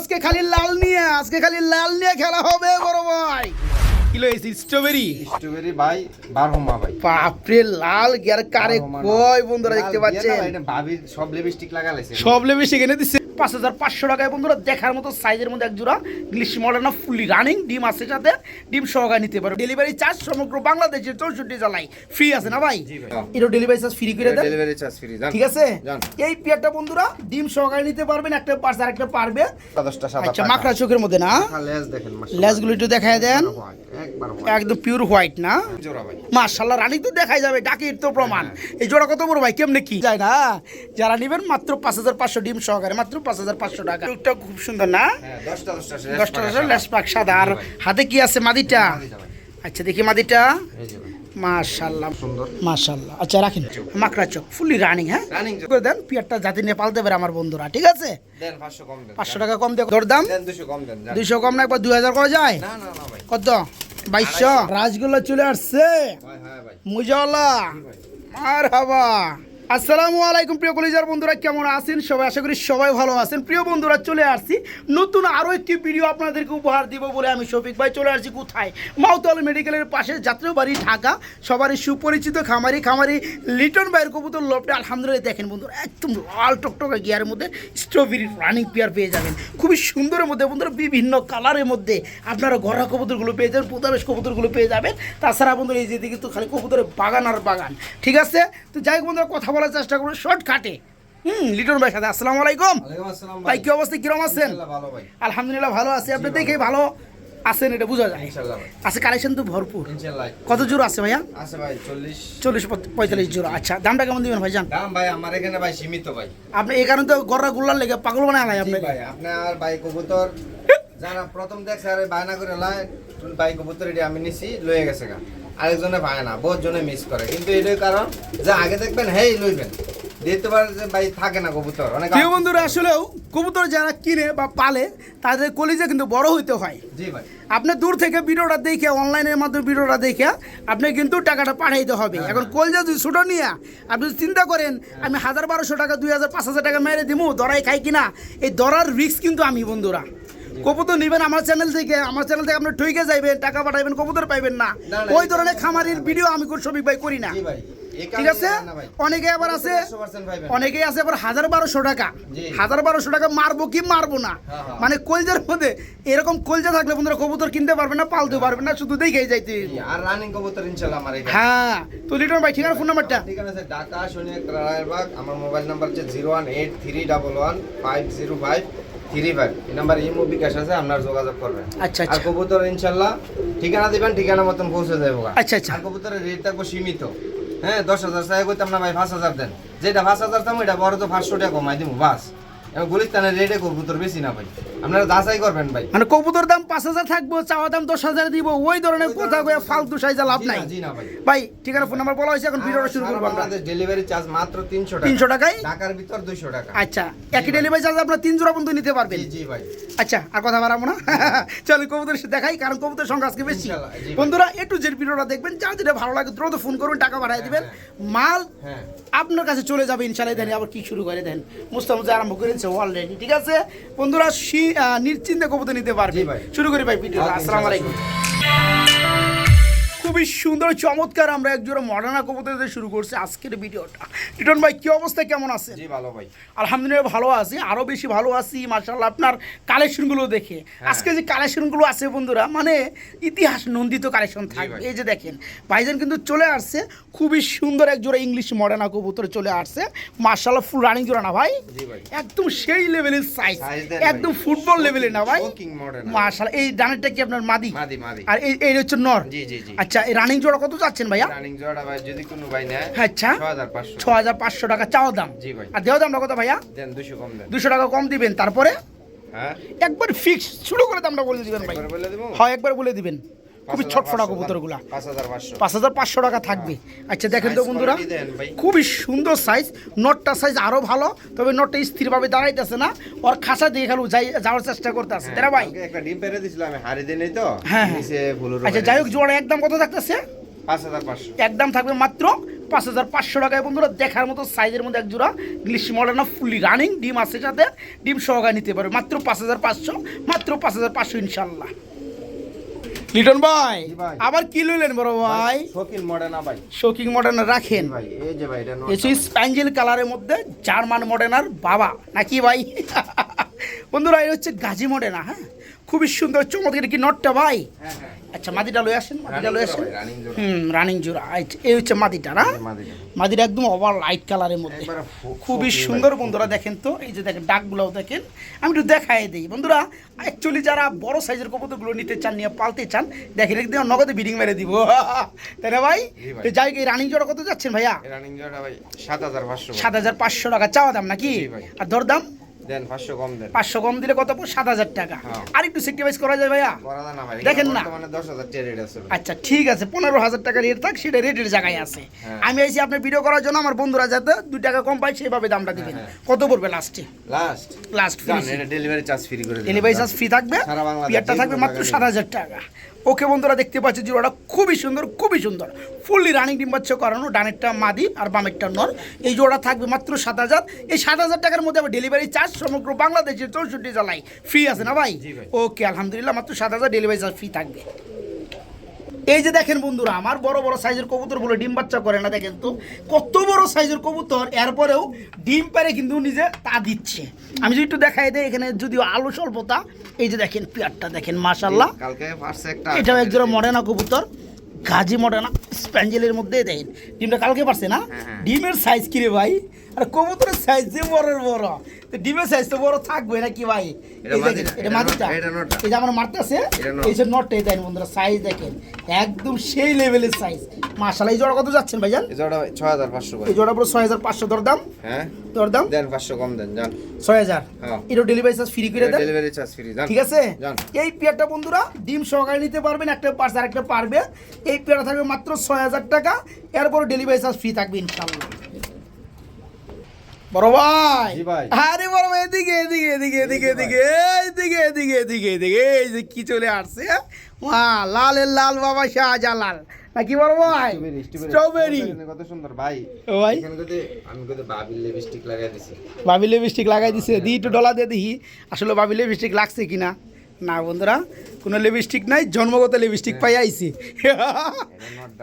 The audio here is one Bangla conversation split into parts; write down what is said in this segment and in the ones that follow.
আজকে খালি লাল নিয়ে খেলা হবে বড় ভাই। কিলো এসি স্ট্রবেরি ভাই 12 মা ভাই। বাপরে লাল গিয়ার কারে কয় বন্ধুরা দেখতে পাচ্ছেন, ভাবি সব লিপস্টিক লাগাইছে, সব লিপস্টিক এনে দিচ্ছে 5500 টাকায় বন্ধুরা। দেখার মতো সাইজের মধ্যে এক জোড়া ইংলিশ মডার্ন ফুলি রানিং ডিম আছে, সাথে ডিম সহকারে নিতে পারো। ডেলিভারি চার্জ সমগ্র বাংলাদেশে 64 জেলায় ফ্রি আছে না ভাই? এটা ডেলিভারি চার্জ ফ্রি করে দেন, ডেলিভারি চার্জ ফ্রি। ঠিক আছে। এই পেয়ারটা বন্ধুরা ডিম সহকারে নিতে পারবেন, একটা পার্স আর একটা পারবে। 10টা সাদা। আচ্ছা মাকড়া চোখের মধ্যে না, লেজ দেখেন মাশাআল্লাহ, লেজগুলো একটু দেখায় দেন, একবার একদম পিওর হোয়াইট না জোড়া ভাই। মাশাআল্লাহ রানী তো দেখাই যাবে, ডাকির তো প্রমাণ। এই জোড়া কত বড় ভাই, কেমনে কি যায় না? যারা নেবেন মাত্র 5500 ডিম সহকারে, মাত্র 5500 টাকা। চোখটা খুব সুন্দর না, হ্যাঁ 10টা 10টা লেস পাক সাদা। আর হাতে কি আছে মাদিটা? আচ্ছা দেখি মাদিটা, মাশাআল্লাহ সুন্দর মাশাআল্লাহ। আচ্ছা রাখেন, মাকড়া চোখ ফুলি রানিং। হ্যাঁ করে দেন, পিয়ারটা জাতি নিয়ে পালতে পারে আমার বন্ধুরা, ঠিক আছে। দেন 500 কম দেন, 500 টাকা কম দিয়ে দরদাম দেন 200 কম দেন। 200 কম না, একবার 2000 করা যায়? না না না ভাই, কত? 2200। রাজগুলো চলে আসছে ভাই। হ্যাঁ ভাই, মুজাওয়ালা মারহাবা। আসসালামু আলাইকুম প্রিয় কলিজার বন্ধুরা, কেমন আছেন সবাই? আশা করি সবাই ভালো আছেন। প্রিয় বন্ধুরা চলে আসছি নতুন আরও একটি ভিডিও আপনাদেরকে উপহার দিব বলে। আমি শফিক ভাই চলে আসছি কোথায়? মাউতল মেডিকেলের পাশে যাত্রাবাড়ি ঢাকা, সবারই সুপরিচিত খামারি লিটন ভাইয়ের কবুতর লোপটা। আলহামদুলিল্লাহ দেখেন বন্ধুরা, একদম লাল টকটকা গিয়ারের মধ্যে স্ট্রবেরি রানিং পেয়ার পেয়ে যাবেন, খুবই সুন্দরের মধ্যে বন্ধুরা, বিভিন্ন কালারের মধ্যে আপনারা ঘরোয়া কবুতরগুলো পেয়ে যাবেন, পুতাবেশ কবুতরগুলো পেয়ে যাবেন। তাছাড়া বন্ধুরা এই যেদিকে তো খালি কবুতরের বাগান আর বাগান, ঠিক আছে। তো যাই হোক বন্ধুরা, কথা বলার চেষ্টা করবো শর্টকাটে। লিটন ভাইয়ের সাথে। আসসালামু আলাইকুম ভাই, কি অবস্থা, কিরম আছেন? ভালো ভাই, আলহামদুলিল্লাহ ভালো আছি। আপনি দেখে ভালো আছেন এটা বোঝা যায়। ইনশাআল্লাহ ভাই, আছে কালেকশন তো ভরপুর। ইনশাআল্লাহ। কত জোড়া আছে ভাইয়া? আছে ভাই 40-45 জোড়া। আচ্ছা দামটা কেমন দিবেন ভাই জান? দাম ভাই আমার এখানে ভাই সীমিত ভাই। আপনি এই কারণে তো গররা গুল্লার লেগে পাগল বানায় নাই আপনি ভাই আপনার ভাই কবুতর জানা প্রথম দেখছে আরে বায়না করে লাই ভাই কবুতর এটি আমি নিছি লয়ে গেছে গা, আরেকজনে পায় না, বহুত জনে মিস করে। কিন্তু এটাই কারণ যে আগে দেখবেন হেই লইবেন, দিতে পারে যে ভাই থাকে না কবুতর অনেক। প্রিয় বন্ধুরা আসলেও কবুতর যারা কিনে বা পালে তাদের কলিজা কিন্তু বড় হইতে হয়। জি ভাই, আপনি দূর থেকে ভিডিওটা দেখে, অনলাইনের মাধ্যমে ভিডিওটা দেখে আপনি কিন্তু টাকাটা পাঠাইতে হবে। এখন কলজা যদি ছোটো নিয়ে আপনি যদি চিন্তা করেন আমি 1000-1200 টাকা 2000-5000 টাকা মেরে দিব, দরাই খাই কিনা, এই দরার রিস্ক কিন্তু আমি বন্ধুরা। কবুতর নেবেন আমার চ্যানেল থেকে আপনি ঠইকে যাইবেন, টাকা পাঠাইবেন, কবুতর পাইবেন না। ওই ধরনের খামারের ভিডিও আমি শফিক ভাই করি না, ঠিক আছে। অনেকে আবার আছে, অনেকেই আছে আবার 1000-1200 টাকা, 1000-1200 টাকা মারবো কি মারবো না, মানে কলজার মধ্যে এরকম কলজা থাকলে বন্ধুরা কবুতর কিনতে পারবে না, পালতে পারবে না, শুধু দেখেই যাইতে। আর রানিং কবুতর ইনশাআল্লাহ আমার এখানে। হ্যাঁ তো লিটন ভাই ঠিকানা, ফোন নাম্বারটা? ঠিকানা আছে ঢাকা শনিয়াক রায়েরবাগ। আমার মোবাইল নাম্বার হচ্ছে 01831150535। এই নাম্বার ইমো বিকাশ আছে, আপনার যোগাযোগ করবেন। আচ্ছা আর আচ্ছা কবুতর ইনশাআল্লাহ ঠিকানা দিবেন, ঠিকানা মতন পৌঁছে যাবো। আচ্ছা আচ্ছা। আর কবুতরের রেট থাকবো সীমিত। হ্যাঁ 10,000 টাকা করতাম না ভাই, 5,000 দেন। যেটা 5,000 দাম ওইটা বড় তো 500 টাকা কমাই দিব বাস। এবং গুলিস্তানের রেটে কবুতর বেশি না ভাই, আপনারা যাচাই করবেন ভাই। মানে কবুতর দাম 5000 থাকবো, চাওয়া দাম 10,000 দিব, ওই ধরনের কথা কয়ে ফালতু সাইজা লাভ নাই। জি না ভাই। ভাই ঠিকানা, ফোন নাম্বার বলা হয়েছে, এখন ভিডিওটা শুরু করবো আমরা। ডেলিভারি চার্জ মাত্র 300 টাকা। 300 টাকায় ঢাকার ভিতর 200 টাকা। আচ্ছা, একই ডেলিভারি চার্জ আপনার 3 জোড়া পর্যন্ত নিতে পারবেন। জি ভাই। আচ্ছা আর কথা বাড়াবো না, চলো কবুতর দেখাই, কারণ কবুতর সংখ্যা আজকে বেশি। বন্ধুরা একটু যে ভিডিওটা দেখবেন, যা যেটা ভালো লাগে দ্রুত ফোন করুন, টাকা পাঠিয়ে দিবেন, মাল আপনার কাছে চলে যাবে ইনশাআল্লাহ। দেন আবার কি শুরু করে দেন, মুস্তামুজা আরম্ভ করেছে অলরেডি, ঠিক আছে বন্ধুরা। নিশ্চিন্তে কবুতর নিতে পারবে। শুরু করি ভাই ভিডিও। আসসালামু আলাইকুম। খুবই সুন্দর চমৎকার আমরা একজোড়া মডার্না কবুতর দিয়ে শুরু করছি আজকের ভিডিওটা। লিটন ভাই কি অবস্থা, কেমন আছে? জি ভালো ভাই, আলহামদুলিল্লাহ ভালো আছি, আরো বেশি ভালো আছি মাশাআল্লাহ আপনার কালেকশনগুলো দেখে। আজকে যে কালেকশনগুলো আছে বন্ধুরা, মানে ইতিহাস নন্দিত কালেকশন থাকবে। এই যে দেখেন ভাইজান কিন্তু চলে আসছে, খুবই সুন্দর একজোড়া ইংলিশ মডার্না কবুতর চলে আসছে মাশাআল্লাহ, ফুল রানিং জোড়া না ভাই, একদম সেই লেভেলের সাইজ, একদম ফুটবল লেভেলের না ভাই মাশাআল্লাহ। এই ডানেরটা কি আপনার মাদি? আর এই হচ্ছে নর। জি জি জি। আচ্ছা এই রানিং জোড়া কত চাচ্ছেন ভাইয়া? রানিং জোড়া ভাই যদি কোনো ভাই নেয়, আচ্ছা 6500 টাকা চাওয়া দাম। জি ভাই। আর দেওয়া দামটা কত ভাইয়া? দেন 200 কম দেন। 200 টাকা কম দিবেন, তারপরে হ্যাঁ একবার ফিক্স শুরু করে দামটা বলে দিবেন ভাই। একবার বলে দেব? হ্যাঁ একবার বলে দিবেন। খুবই ছোটফোট কবুতরগুলা 5500 টাকা থাকবে। আচ্ছা দেখেন তো বন্ধুরা, খুবই সুন্দর সাইজ, নটটা সাইজ আরো ভালো, তবে নটটা স্থিরভাবে দাঁড়াইতেছে না, ওর খাসা দিয়ে খালু যাওয়ার চেষ্টা করতেছে, তাই না ভাই? একটা ডিম পেরে দিছিলাম আমি, হারি দেই নাই তো হ্যাঁ নিচে ভুলুর। আচ্ছা যাই হোক, জোড়া একদম কত থাকতেছে? 5500 একদম থাকবে মাত্র 5,500 টাকায় বন্ধুরা দেখার মতো সাইজের মধ্যে এক জোড়া ইংলিশ মডার্না ফুললি রানিং ডিম আছে সাথে ডিম সহকারে নিতে পারবে মাত্র 5,500 মাত্র 5,500 ইনশাল্লাহ। লিটন ভাই জি ভাই। আবার কি লইলেন বড় ভাই? শৌখিন মডার্না ভাই। শৌকিং মডার্নার রাখেন ভাই এই যে ভাই এটা এসে স্প্যাঞ্জেল কালারের মধ্যে জার্মান মডার্নার বাবা নাকি ভাই? বন্ধুরা এই হচ্ছে গাজী মডার্না, হ্যাঁ খুবই সুন্দর চমৎকার কি নটটা ভাই। হ্যাঁ হ্যাঁ আচ্ছা মাদিটা লয়ে আসেন, মাদিটা লয়ে আসেন। রানিং জোড়া। রানিং জোড়া এই হচ্ছে মাদিটা না, মাদিটা। মাদিটা একদম ওভার লাইট কালারের মধ্যে একবারে খুবই ফোকি সুন্দর ভাই, বন্ধুরা। দেখেন তো এই যে দেখেন ডাকগুলোও দেখেন, আমি একটু দেখাই দিই বন্ধুরা। অ্যাকচুয়ালি যারা বড় সাইজের কবুতরগুলো নিতে চান নিয়ে পালতে চান দেখেন একদিন নগদে বিডিং মেরে দিব তাই না ভাই? জি ভাই। তো যাই এই রানিং জোড়া কত যাচ্ছেন ভাইয়া? এই রানিং জোড়া ভাই 7,500 ভাই। 7,500 টাকা চাওয়া দাম নাকি? জি ভাই। আর দরদাম দেন 500 কম দেন। 500 কম দিলে কত? 7,000 টাকা। হ্যাঁ। আর একটু সেক্রিফাইস করা যায় ভাইয়া? করা যায় না ভাই। দেখেন না। বর্তমানে 10,000 টাকা রেট আছে ভাই। আচ্ছা ঠিক আছে, 15,000 টাকা রেট থাক, সেটা রেটের জায়গায় আছে। হ্যাঁ। আমি আইছি আপনার ভিডিও করার জন্য, আমার বন্ধুরা যাতে 2 টাকা কম পায় সেভাবে দামটা দিবেন। হ্যাঁ। কত পড়বে লাস্টে? লাস্ট ফ্রি এটা ডেলিভারি চার্জ ফ্রি করে দিন। ডেলিভারি চার্জ ফ্রি থাকবে, সারা বাংলাদেশ পিয়ারটা যে থাকবে কোনো মাত্র জায়গায় 7,000 টাকা। ওকে বন্ধুরা দেখতে পাচ্ছি জোড়াটা খুবই সুন্দর, খুবই সুন্দর ফুললি রানিং ডিম বাচ্চা করানো, ডানেরটা মাদি আর বামেরটা নর। এই জোড়া থাকবে মাত্র 7,000। এই 7,000 টাকার মধ্যে আবার ডেলিভারি চার্জ সমগ্র বাংলাদেশের 64 জেলায় ফ্রি আছে না ভাই? জি ভাই। ওকে আলহামদুলিল্লাহ, মাত্র 7,000 ডেলিভারি চার্জ ফ্রি থাকবে। এই যে দেখেন বন্ধুরা আমার বড় বড় সাইজের কবুতরগুলো ডিম বাচ্চা করে না, দেখেন তো কত বড় সাইজের কবুতর, এরপরেও ডিম পারে কিন্তু নিজে তা দিচ্ছে। আমি যদি একটু দেখাই দেই, এখানে যদিও আলো স্বল্পতা, এই যে দেখেন পেয়ারটা দেখেন মাশাআল্লাহ, কালকে পারছে একটা। এটাও একজোড়া মডার্না কবুতর, গাজী মডার্না স্প্যাঞ্জেলের মধ্যে দেখেন ডিমটা কালকে পারছে না। হ্যাঁ। ডিমের সাইজ কি রে ভাই? আর কবুতরের সাইজ যে বড় বড়, তো ডিমের সাইজ তো বড় থাকবে নাকি ভাই? এটা এই দেখেন, মাদিটা, এটা মাদিটা, এটা নটটা। এই যে আমার মারতেছে, এটা নট। এই যে নটটা দেন বন্ধুরা, সাইজ দেখেন একদম সেই লেভেলের সাইজ মাশাআল্লাহ। এই জোড়া কত যাচ্ছেন ভাইজান? এই জোড়া 6,500 ভাই। এই জোড়া পুরো 6,500 দরদাম, হ্যাঁ দরদাম দেন 500 কম দেন জান। 6,000। হ্যাঁ। এটা ডেলিভারি চার্জ ফ্রি করে দেন, ডেলিভারি চার্জ ফ্রি জান। ঠিক আছে? জান। এই পেয়ারটা বন্ধুরা ডিম সহকারে নিতে পারবেন, একটা পার্স আর একটা পারবে। এই পেয়ারটা থাকবে মাত্র 6,000 টাকা, এরপর ডেলিভারি চার্জ ফ্রি থাকবে ইনশাআল্লাহ। বড় ভাই, জি ভাই। আরে বড় ভাই এদিকে এদিকে এদিকে এদিকে এদিকে এদিকে এদিকে এদিকে এদিকে এই যে কি চলে আসছে, লালের লাল বাবা শাহজালাল নাকি বড় ভাই? স্ট্রবেরি কত সুন্দর ভাই। ও ভাই, এখানে কত আমি কত বাবিল লিপস্টিক লাগাই দিছি। বাবি লিপস্টিক লাগাই দিছে, দি একটু ডলা দিয়ে দেখি আসলে বাবি লিপস্টিক লাগছে কিনা। না বন্ধুরা কোনো লিপস্টিক নাই, জন্মগত লিপস্টিক পাই আইছি।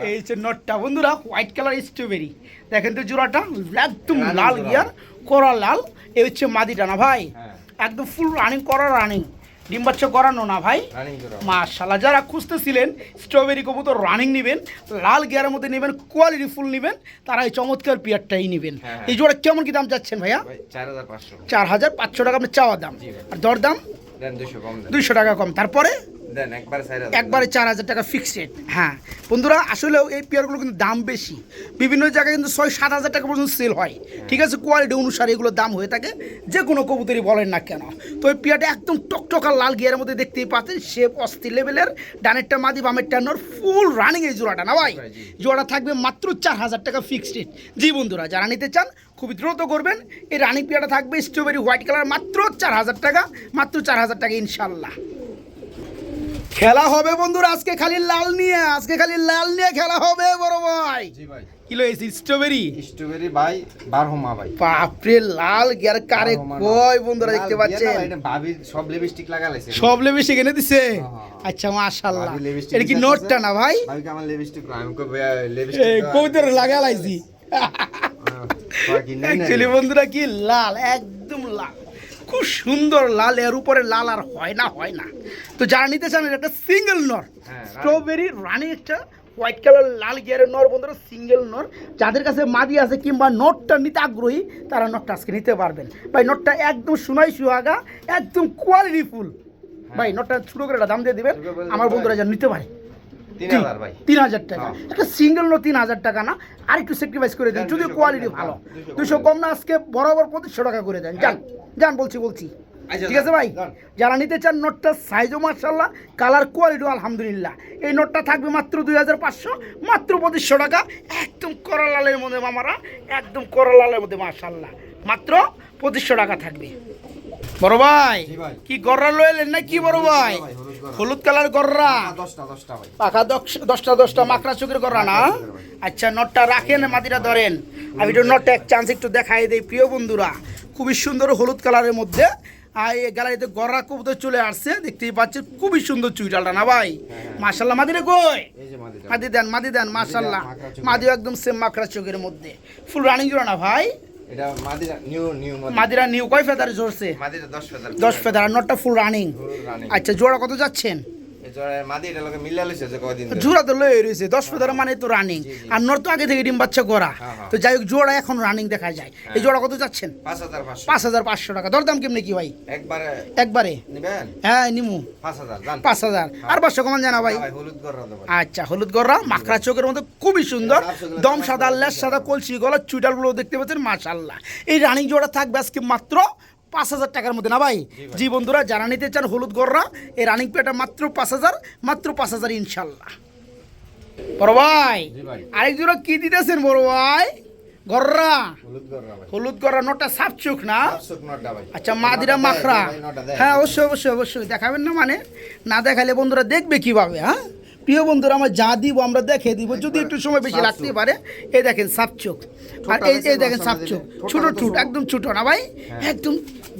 এই হচ্ছে নটটা বন্ধুরা, হোয়াইট কালার স্ট্রবেরি। দেখেন তো জোড়াটা একদম রানিং লাল জোড়া। গিয়ার করা লাল। এই হচ্ছে মাদিটা না ভাই, হ্যাঁ। একদম ফুল রানিং করা, রানিং ডিম বাচ্চা করানো না ভাই। রানিং জোড়া। মাশাআল্লাহ, যারা খুঁজতেছিলেন স্ট্রবেরি কবুতর রানিং নেবেন, লাল গিয়ারের মধ্যে নেবেন, কোয়ালিটি ফুল নেবেন, তারা এই চমৎকার পিয়ারটাই নেবেন। হ্যাঁ। এই জোড়া কেমন কি দাম যাচ্ছেন ভাইয়া? ভাই 4,500 4,500 টাকা আপনার চাওয়া দাম, জি ভাই। আর দরদাম দেন 200 কম দেন। 200 টাকা কম, তারপরে দেন একবারে 4,000 একবারে 4,000 টাকা ফিক্সড রেট। হ্যাঁ বন্ধুরা আসলেও এই পেয়ারগুলো কিন্তু দাম বেশি, বিভিন্ন জায়গায় কিন্তু 6-7,000 টাকা পর্যন্ত সেল হয়, ঠিক আছে? কোয়ালিটি অনুসারে এগুলোর দাম হয়ে থাকে, যে কোনো কবুতরই বলেন না কেন। তো এই পেয়ারটা একদম টকটকা লাল গিয়ারের মধ্যে দেখতেই পাচ্ছেন, শেপ অস্থির লেভেলের, ডানেরটা মাদি বামেরটা নর, ফুল রানিং এই জোড়াটা না ভাই? জি। জোড়া থাকবে মাত্র 4,000 টাকা ফিক্সড রেট। জি বন্ধুরা যারা নিতে চান খুবই দ্রুত করবেন। এই রানিং পেয়ারটা থাকবে স্ট্রবেরি হোয়াইট কালার, মাত্র 4,000 টাকা, মাত্র 4,000 টাকা ইনশাল্লাহ। খেলা হবে বন্ধুরা আজকে খালি লাল নিয়ে, আজকে খালি লাল নিয়ে খেলা হবে বড় ভাই। জি ভাই। কিলো এসি স্ট্রবেরি, স্ট্রবেরি ভাই 12 মা ভাই। বাপরে লাল গিয়ার কারে কয় বন্ধুরা দেখতে পাচ্ছেন, এটা ভাবি সব লিপস্টিক লাগাইছে। সব লিপস্টিক এনে দিছে। হ্যাঁ। আচ্ছা মাশাআল্লাহ, ভাবি লিপস্টিক এটা কি দিছে। নোটটা না ভাই? ভাবি আমার লিপস্টিক আমি কো এই লিপস্টিক কবুতর লাগা লাইছি। অ্যাকচুয়ালি বন্ধুরা কি লাল, একদম লাল, খুব সুন্দর লাল, এর উপরে লাল আর হয় না, হয় না। তো যারা নিতে চান এটা একটা সিঙ্গেল নর, হ্যাঁ, স্ট্রবেরি রানি একটা হোয়াইট কালার লাল গিয়ারের নর বন্ধুরা, সিঙ্গেল নর। যাদের কাছে মাদি আছে কিংবা নটটা নিতে আগ্রহী তারা নটটা আজকে নিতে পারবেন ভাই। নটটা একদম সোনাই সুহাগা, একদম কোয়ালিটি ফুল ভাই। নটটা ছোটো করে একটা দাম দিয়ে দিবেন ছোটো করে আমার দিবেন বন্ধুরা যেন নিতে পারে। 3,000 ভাই। 3,000 টাকা হ্যাঁ। একটা সিঙ্গেল নো, 3,000 টাকা না, আর একটু স্যাক্রিফাইস করে দেন, যদিও 200 কোয়ালিটি কম দেন, ভালো। 200 200 কম না, আজকে বরাবর 2500 টাকা করে দেন। যান যান বলছি আচ্ছা, ঠিক আছে ভাই? যান। যারা নিতে চান নোটটা সাইজও মার্শাল্লাহ, কালার কোয়ালিটিও আলহামদুলিল্লাহ। এই নোটটা থাকবে মাত্র 2,500, মাত্র 2500 টাকা, একদম করা লালের মধ্যে মামারা, একদম করা লালের মধ্যে মার্শাল্লাহ, মাত্র 2500 টাকা থাকবে। বড় ভাই জি ভাই। কি গররা লইলেন না কি বড় ভাই? ভাই, হলুদ গররা। হলুদ কালার গররা, 10টা ভাই। পাখা 10টা মাকড়া চোখের গররা না? মাকড়া চোখের ভাই। আচ্ছা নটটা রাখেন, মাটিটা ধরেন। আমি একটু নটটা এক চান্স একটু দেখাই দেই প্রিয় বন্ধুরা। খুবই সুন্দর হলুদ কালারের মধ্যে আর এই গ্যালারিতে গররা কবুতর চলে আসছে, দেখতেই পাচ্ছেন খুবই সুন্দর চুইটালটা না ভাই? মাশাল্লাহ। মাদিরে কই? এই যে মাদিটা। মাদি দেন মাশাল্লাহ। মাকড়া চোখের। মাদিও একদম সেম মাকড়া চোখের মধ্যে, ফুল রানিং জোড়া না ভাই? এটা মাদিরা নিউ মাদিরা নিউ কয় ফেদারে ঝরছে? মাদিরা 10 ফেদার। 10 ফেদার আর নটটা ফুল রানিং। রানিং। আচ্ছা জোড়া কত যাচ্ছেন? এই জোড়া মাদিরা লগে মিলা লইছে যে কয়দিন ধরে। জোড়া তো লয়ে রয়েছে 10 ফেদার মানে তো রানিং, জি, জি। আর নর তো আগে থেকে ডিম বাচ্চা করা। হ্যাঁ, হ্যাঁ। তো যাই হোক জোড়া এখন রানিং দেখা যায়। এই জোড়া কত যাচ্ছেন? 5500। 5500 টাকা। দরদাম কেমনে কি ভাই? একবারে একবারে? নিবেন? হ্যাঁ নিমু। 5000 জান। 5000 আর 500 কমান জানা ভাই? ভাই হলুদ গররা দেব। আচ্ছা হলুদ গররা মাকড়া চোখের মধ্যে খুবই সুন্দর, দম সাদা, লেজ সাদা, কলসি গলা, চুইটালগুলো দেখতে পাচ্ছেন মাশাআল্লাহ। এই রানিং জোড়া থাকবে আজকে মাত্র 5000 টাকার মধ্যে না ভাই? জি বন্ধুরা, যারা নিতে চান হলুদ গররা এই রানিং পেটা মাত্র 5000, মাত্র 5000 ইনশাল্লাহ। বড় ভাই জি ভাই। আরেক জোড়া কি দিতেছেন বড় ভাই? গররা, হলুদ গররা ভাই। হলুদ গররা, নটা সাপ চোখ না? আফসোক নটটা ভাই। আচ্ছা মাদিরা মাখরা। হ্যাঁ অবশ্যই অবশ্যই অবশ্যই দেখাবেন না, মানে না দেখালে বন্ধুরা দেখবে কিভাবে? হ্যাঁ প্রিয় বন্ধুরা, আমরা যা দিব আমরা দেখে দিব, যদি একটু সময় বেশি লাগতে পারে। এই দেখেন সাপ চোখ, আর এই দেখেন সাপ চোখ, ছোট ঠুট, একদম ছোট না ভাই? একদম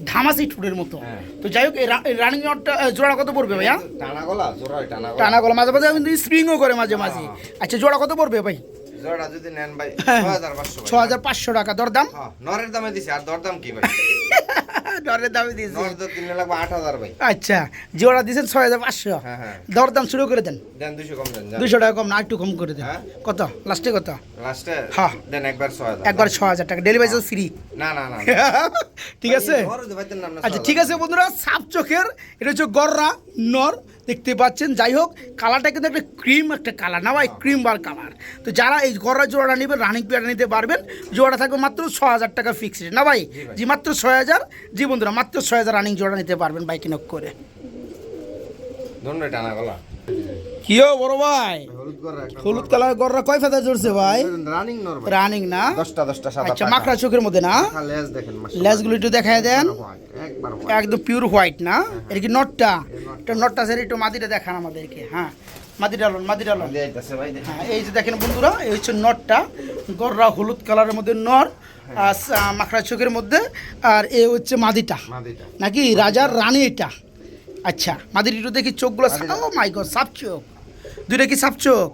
ধামাসি ঠুটের মতো। তো যাই হোক এই রানিং নটটা জোড়া কত পড়বে ভাইয়া? টানা গলা জোড়াই টানা গলা। টানা গলা, মাঝে মাঝে কিন্তু স্প্রিংও করে মাঝে মাঝে। আচ্ছা জোড়া কত পড়বে ভাই? জোড়া যদি নেন ভাই হ্যাঁ। 6500 ভাই। 6500 টাকা। দরদাম? হ্যাঁ, নরের দামে দিছি আর দরদাম কি ভাই? দরের দামে দিয়েছি। নর তো কিনলে লাগবে 8000 ভাই। আচ্ছা জোড়া দিয়েছেন 6500। হ্যাঁ, হ্যাঁ। দরদাম শুরু করে দেন। দেন 200 কম দেন। 200 টাকা কম না, একটু কম করে দেন। হ্যাঁ। কত লাস্টে কত? লাস্টে হ্যাঁ। দেন একবার 6000। একবার 6000 টাকা, ডেলিভারি চার্জ ফ্রি। না না না। ঠিক আছে? নর দে ভাইতেন নাম না। আচ্ছা ঠিক আছে বন্ধুরা, সাপ চোখের এটা হচ্ছে গররা নর, দেখতে পাচ্ছেন। যাই হোক কালারটা কিন্তু একটা ক্রিম একটা কালার না ভাই? ক্রিম বার কালার। তো যারা এই গররা জোড়াটা নেবেন, রানিং পেয়ারটা নিতে পারবেন। জোড়াটা থাকবে মাত্র 6000 টাকা ফিক্সড না ভাই? জি মাত্র 6000। জি বন্ধুরা মাত্র 6000 রানিং জোড়া নিতে পারবেন বাইক নক করে। দন্ডে টানা গলা। কিও বড় ভাই? হলুদ গররা একটা। হলুদ কালার গররা কয় ফেদা জড়ছে ভাই? রানিং নর ভাই। রানিং না? 10টা সাদা। আচ্ছা মাকড়া চোখের মধ্যে না? লেজ দেখেন মাশাআল্লাহ। লেজগুলো একটু দেখায় দেন। একবার একদম পিওর হোয়াইট না? এটা কি নটটা? এটা নটটা স্যার একটু মাদিটা দেখান আমাদেরকে। হ্যাঁ মাদিটা লন, মাদিটা লন। দিয়ে আইতাছে ভাই। হ্যাঁ এই যে দেখেন বন্ধুরা, এই হচ্ছে নটটা গররা, হলুদ কালারের মধ্যে নর, আর মাকড়া চোখের মধ্যে। আর এ হচ্ছে মাদিটা মাদিটা। নাকি রাজার রানী এটা? আচ্ছা মাদির একটু দেখি চোখগুলো। ও মাই গড, সাপ চোখ দুইটা কি সাপ চোখ?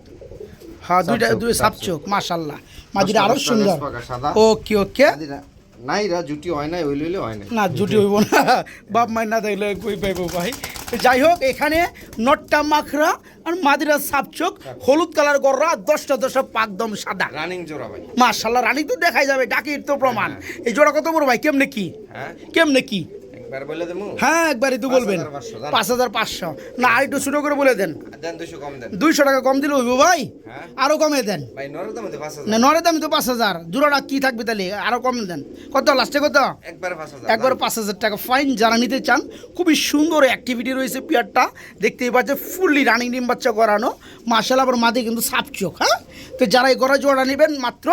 হ্যাঁ দুই সাপ চোখ মাশাআল্লাহ। মাদিটা আরো সুন্দর। সাদা। ওকে ওকে। মাদিরা নাইরা জুটি হয় না, ওই লইলে হয় না। না জুটি হইব না, বাপ মাই না দেখলে কই পাইব ভাই। তো যাই হোক এখানে নটটা মাখরা আর মাদিরা সাপ চোখ, হলুদ কালার গররা, 10টা পাকদম সাদা। রানিং জোড়া ভাই। মাশাআল্লাহ রানী তো দেখাই যাবে, ডাকির তো প্রমাণ। এই জোড়া কত বড় ভাই? কেমনে কি? হ্যাঁ কেমনে কি? একবার বলে দেমু। হ্যাঁ একবারই তো বলবেন। 5500 5500 না, আর একটু ছোট করে বলে দেন। দেন 200 কম দেন। 200 টাকা কম দিলে হইব ভাই? হ্যাঁ। আরো কমে দেন। ভাই নরের দামে তো 5000। না নরের দাম তো 5000, জোড়াটা কি থাকবে তাহলে? আরো কম দেন। কত লাস্টে কত? একবার 5000। একবার 5000 টাকা ফাইন। যারা নিতে চান, খুবই সুন্দর অ্যাক্টিভিটি রয়েছে পেয়ারটা, দেখতেই পাচ্ছেন ফুললি রানিং ডিম বাচ্চা করানো মাশাআল্লাহ। আবার মাদি কিন্তু সাপ চোখ। হ্যাঁ তো যারা এই গড়া জোড়া নেবেন মাত্র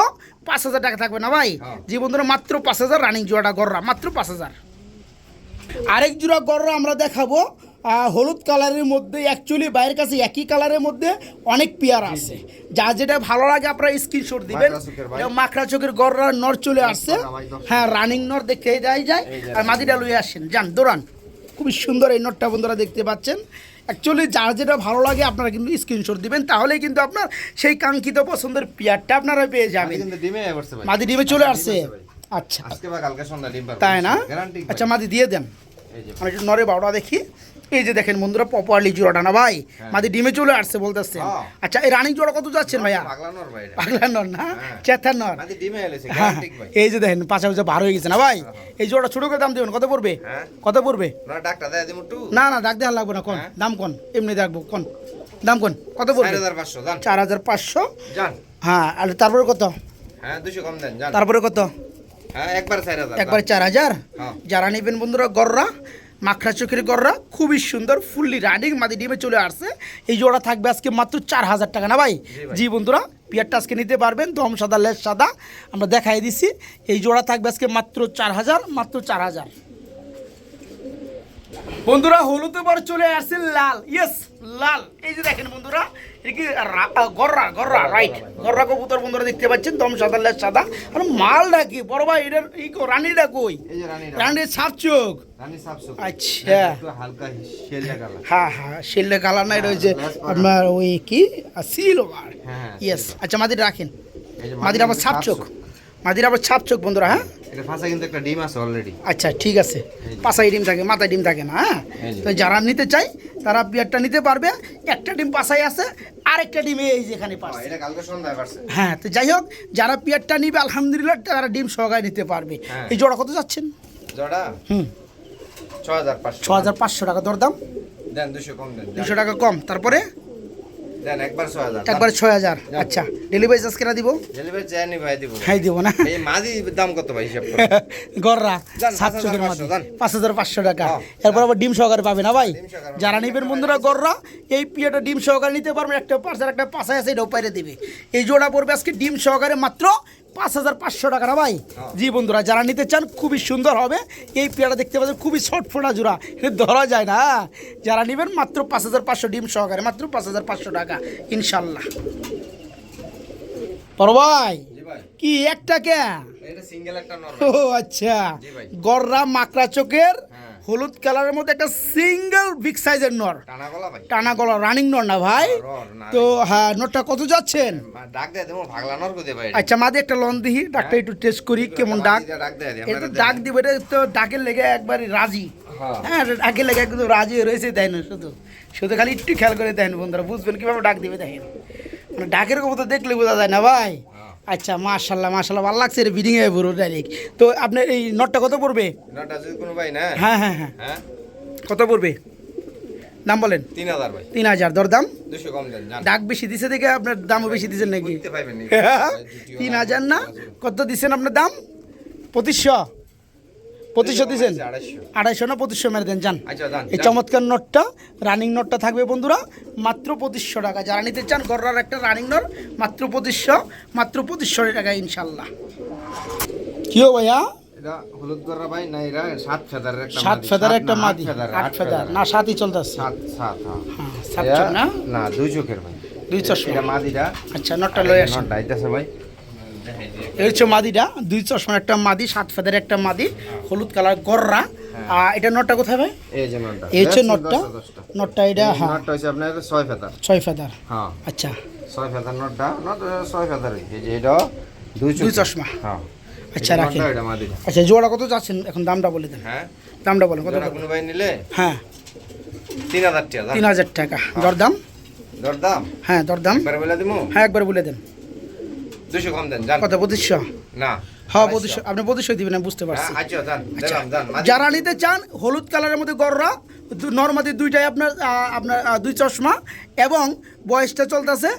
5000 টাকা থাকবে না ভাই? হ্যাঁ। জি বন্ধুরা মাত্র 5000 রানিং জোড়াটা গড়া, মাত্র 5000। আরেক জোড়া গড়া আমরা দেখাবো হলুদ কালারের মধ্যে। অ্যাকচুয়ালি বাইরের কাছে একই কালারের মধ্যে অনেক পেয়ার আছে, যা যেটা ভালো লাগে আপনারা স্ক্রিনশট দিবেন। মাকড়া চোখের ভাই। মাকড়া চোখের গড়া নর চলে আসছে। হ্যাঁ রানিং নর দেখে যায়। আর মাদিটা লুয়ে আসেন, যান দৌড়ান। খুবই সুন্দর এই নটটা বন্ধুরা দেখতে পাচ্ছেন। অ্যাকচুয়ালি যার যেটা ভালো লাগে আপনারা কিন্তু স্ক্রিনশট দিবেন, তাহলেই কিন্তু আপনার সেই কাঙ্ক্ষিত পছন্দের পেয়ারটা আপনারা পেয়ে যাবেন। কিন্তু ডিমে আসছে ভাই। মাদি ডিমে চলে আসছে। আচ্ছা আজকে বা কালকে সন্ধ্যা ডিম পারবে। তাই না? গ্যারান্টি। আচ্ছা মাদি দিয়ে দেন। এই যে আমি একটু নরে বাউটা দেখি। এই যে দেখেন বন্ধুরা প্রপারলি জোড়াটা না ভাই? মাদি ডিমে চলে আসছে বলতেছেন। হ্যাঁ। আচ্ছা এই রানিং জোড়া কত যাচ্ছেন ভাইয়া? পাগলা নর ভাই এটা। পাগলা নর না, হ্যাঁ। চেতার নর। মাদি ডিমে এলেছে হ্যাঁ, গ্যারান্টি ভাই। এই যে দেখেন পাশাপাশি বার হয়ে গেছে না ভাই? এই জোড়া ছোট করে দাম দেবেন, কত পড়বে? হ্যাঁ। কত পড়বে? না ডাক্তার দেয় দিমু টু। না না ডাক দেওয়া লাগবে না, কোন হ্যাঁ। দাম কোন? এমনি দেখবো কোন দাম কোন? কত পড়বে? 4500 জান। 4500। জান। হ্যাঁ আর তারপরে কত? হ্যাঁ 200 কম দেন জান। তারপরে কত? হ্যাঁ একবার 4000। একবার 4000। হ্যাঁ। যারা নেবেন বন্ধুরা গররা, মাখরা চোখের গররা, খুবই সুন্দর ফুললি রানিং মাদি ডিমে চলে আসছে। এই জোড়া থাকবে আজকে মাত্র 4000 টাকা না ভাই? জি বন্ধুরা পিয়ারটা আজকে নিতে পারবেন, দম সাদা লেজ সাদা আমরা দেখাই দিছি। এই জোড়া থাকবে আজকে মাত্র 4000, মাত্র 4000। বন্ধুরা হলুদ এবার চলে আসছে লাল, ইয়েস লাল। এই যে দেখেন বন্ধুরা, এটা কি গররা গররা, রাইট, গররা কবুতর বন্ধুরা দেখতে পাচ্ছেন, দম সাদা লেজ সাদা। আর মালটা কি বড় ভাই, এটার রানীটা কই? এই যে রানীটা, রানীর সাপ চোখ। রানী সাপ চোখ। আচ্ছা, একটু হালকা শেলটা কালার। হ্যাঁ হ্যাঁ, শিল্ডে কালার নাই রয়েছে আপনার ওই কি সিল ওভার, হ্যাঁ ইয়েস। আচ্ছা মাদিটা রাখেন, এই যে মাদিটা আবার ছাপ চোখ, মাদিরা আবার ছাপ চোখ বন্ধুরা। হ্যাঁ এটা ফাঁসা কিন্তু একটা ডিম আছে অলরেডি। আচ্ছা ঠিক আছে, পাশায় ডিম থাকে, মাথায় ডিম থাকে না। হ্যাঁ, তো যারা নিতে চাই তারা পেয়ারটা নিতে পারবে। একটা ডিম পাশায় আছে, আরেকটা ডিম এই যেখানে পাশে। এটা কালকে সন্ধ্যায় পারছে। হ্যাঁ, তো যাই হোক, যারা পেয়ারটা নিবে আলহামদুলিল্লাহ তারা ডিম সহকারে নিতে পারবে। হ্যাঁ। এই জোড়া কত যাচ্ছেন? জোড়া 6500। 6500 টাকা দরদাম, দেন 200 কম দেন। 200 টাকা কম। তারপরে দেন একবার 6000। একবারে 6000। আচ্ছা, ডেলিভারি চার্জ কেনা দিব? ডেলিভারি চাই নি ভাই দিব। হ্যাঁ দিব না। এই মাদি দাম কত ভাই হিসাব করে? গররা যান, 700 এর মধ্যে 5500 5500 টাকা। হ্যাঁ। এরপর আবার ডিম সহকারে পাবে না ভাই? ডিম সহকারে যারা নেবেন বন্ধুরা গররা, এই পিয়াটা ডিম সহকারে নিতে পারবেন। একটা পার্সার একটা পাশায় আছে, এটাও পাইরে দেবে। এই জোড়া পড়বে আজকে ডিম সহকারে মাত্র 5500 টাকা না ভাই? জি বন্ধুরা, যারা নিতে চান খুবই সুন্দর হবে। এই পেয়ারা দেখতে পাচ্ছেন খুবই শর্ট ফোটা জোড়া, এটা ধরা যায় না। যারা নেবেন মাত্র 5500 ডিম সহকারে, মাত্র 5500 টাকা ইনশাল্লাহ। বড় ভাই জি ভাই, কি একটা কে? এটা সিঙ্গেল একটা নর ও আচ্ছা, জি ভাই। গররা মাকড়া চোখের হ্যাঁ। হলুদ কালারের মধ্যে একটা সিঙ্গেল বিগ সাইজের নর, টানা গলা ভাই। টানা গলা রানিং নর না ভাই? রর না। তো হ্যাঁ, নরটা কত যাচ্ছেন? ডাক দেয় দেবো, ভাগলা নর কই দে ভাই। আচ্ছা মাদি একটা লন দিহি, ডাকটা একটু টেস্ট করি কেমন ডাক। ডাক দেয় একটু ডাক দিব, এটা তো ডাকের লেগে একবারই রাজি। হ্যাঁ। হ্যাঁ, ডাকের লেগে একদম রাজি হয়ে রয়েছে, দেয় না শুধু শুধু খালি একটু খেয়াল করে দেন বন্ধুরা, বুঝবেন কিভাবে ডাক দিবে। দেখেন মানে ডাকের কবুতর দেখলে বোঝা যায় না ভাই। আচ্ছা মাশাল্লাহ মাশাল্লাহ, ভালো লাগছে রে, বিডিং এ পুরো ডাইরেক্ট। তো আপনার এই নটটা কত পড়বে? নরটা যদি কোনো ভাই না। হ্যাঁ হ্যাঁ হ্যাঁ, হ্যাঁ, কত পড়বে দাম বলেন? 3000 ভাই। 3000 দরদাম। 200 কম দেন জান। ডাক বেশি দিছে দেখে আপনার দামও বেশি দিচ্ছেন নাকি? বুঝতে পাইবেন নি। 3000 না, কত দিচ্ছেন আপনার দাম? 2500 দিচ্ছেন? 250 না 2500 মেরে দেন যান। আচ্ছা জান। এই চমৎকার নোটটা, রানিং নোটটা থাকবে বন্ধুরা মাত্র 2500 টাকা। যারা নিতে চান গররার একটা রানিং নোট মাত্র 2500, মাত্র 2500 টাকা ইনশাল্লাহ। কিও ভাইয়া? এটা হলুদ গররা ভাই না, এরা 7 ফেদারের একটা 7 ফেদারের একটা মাদি, 8 ফেদার না 7ই চলতেছে। 7 7 হ্যাঁ। হ্যাঁ 7 চোখ না, না 2 চোখের ভাই। 2 চশমা। এটা মাদিটা। আচ্ছা নোটটা লয়ে আসেন। নরটা আইতাছে ভাই। এই হচ্ছে মাদিটা, 2 চশমার একটা মাদি, 7 ফেদারের একটা মাদি, হলুদ কালার গররা। আর এটা নটটা কোথায় ভাই? এই যে নরটা। এই হচ্ছে নটটা, নটটা এটা। হ্যাঁ নরটা হইছে আপনার 6 ফেদার। 6 ফেদার। হ্যাঁ আচ্ছা 6 ফেদার নরটা, নট 6 ফেদার। এই যে এটা 2 চশমা। হ্যাঁ আচ্ছা রাখেন। এটা মাদিটা। আচ্ছা জোড়া কত যাচ্ছেন এখন? দামটা বলে দেন। হ্যাঁ, দামটা বলেন কত? যারা কোনো ভাই নিলে হ্যাঁ 3000 টাকা। 3000 টাকা দরদাম। দরদাম হ্যাঁ দরদাম, একবার বলে দিমু। হ্যাঁ একবার বলে দেন। 200 কম দেন জান। কত? 2500? না হ্যাঁ 2500, আপনি 2500 দিবেন, আমি বুঝতে পারছি। আচ্ছা জান, দিলাম জান। যারা নিতে চান হলুদ কালারের মধ্যে গররা, নর্মাদি দুইটাই আপনার আপনার 2 চশমা, এবং বয়সটা চলতেছে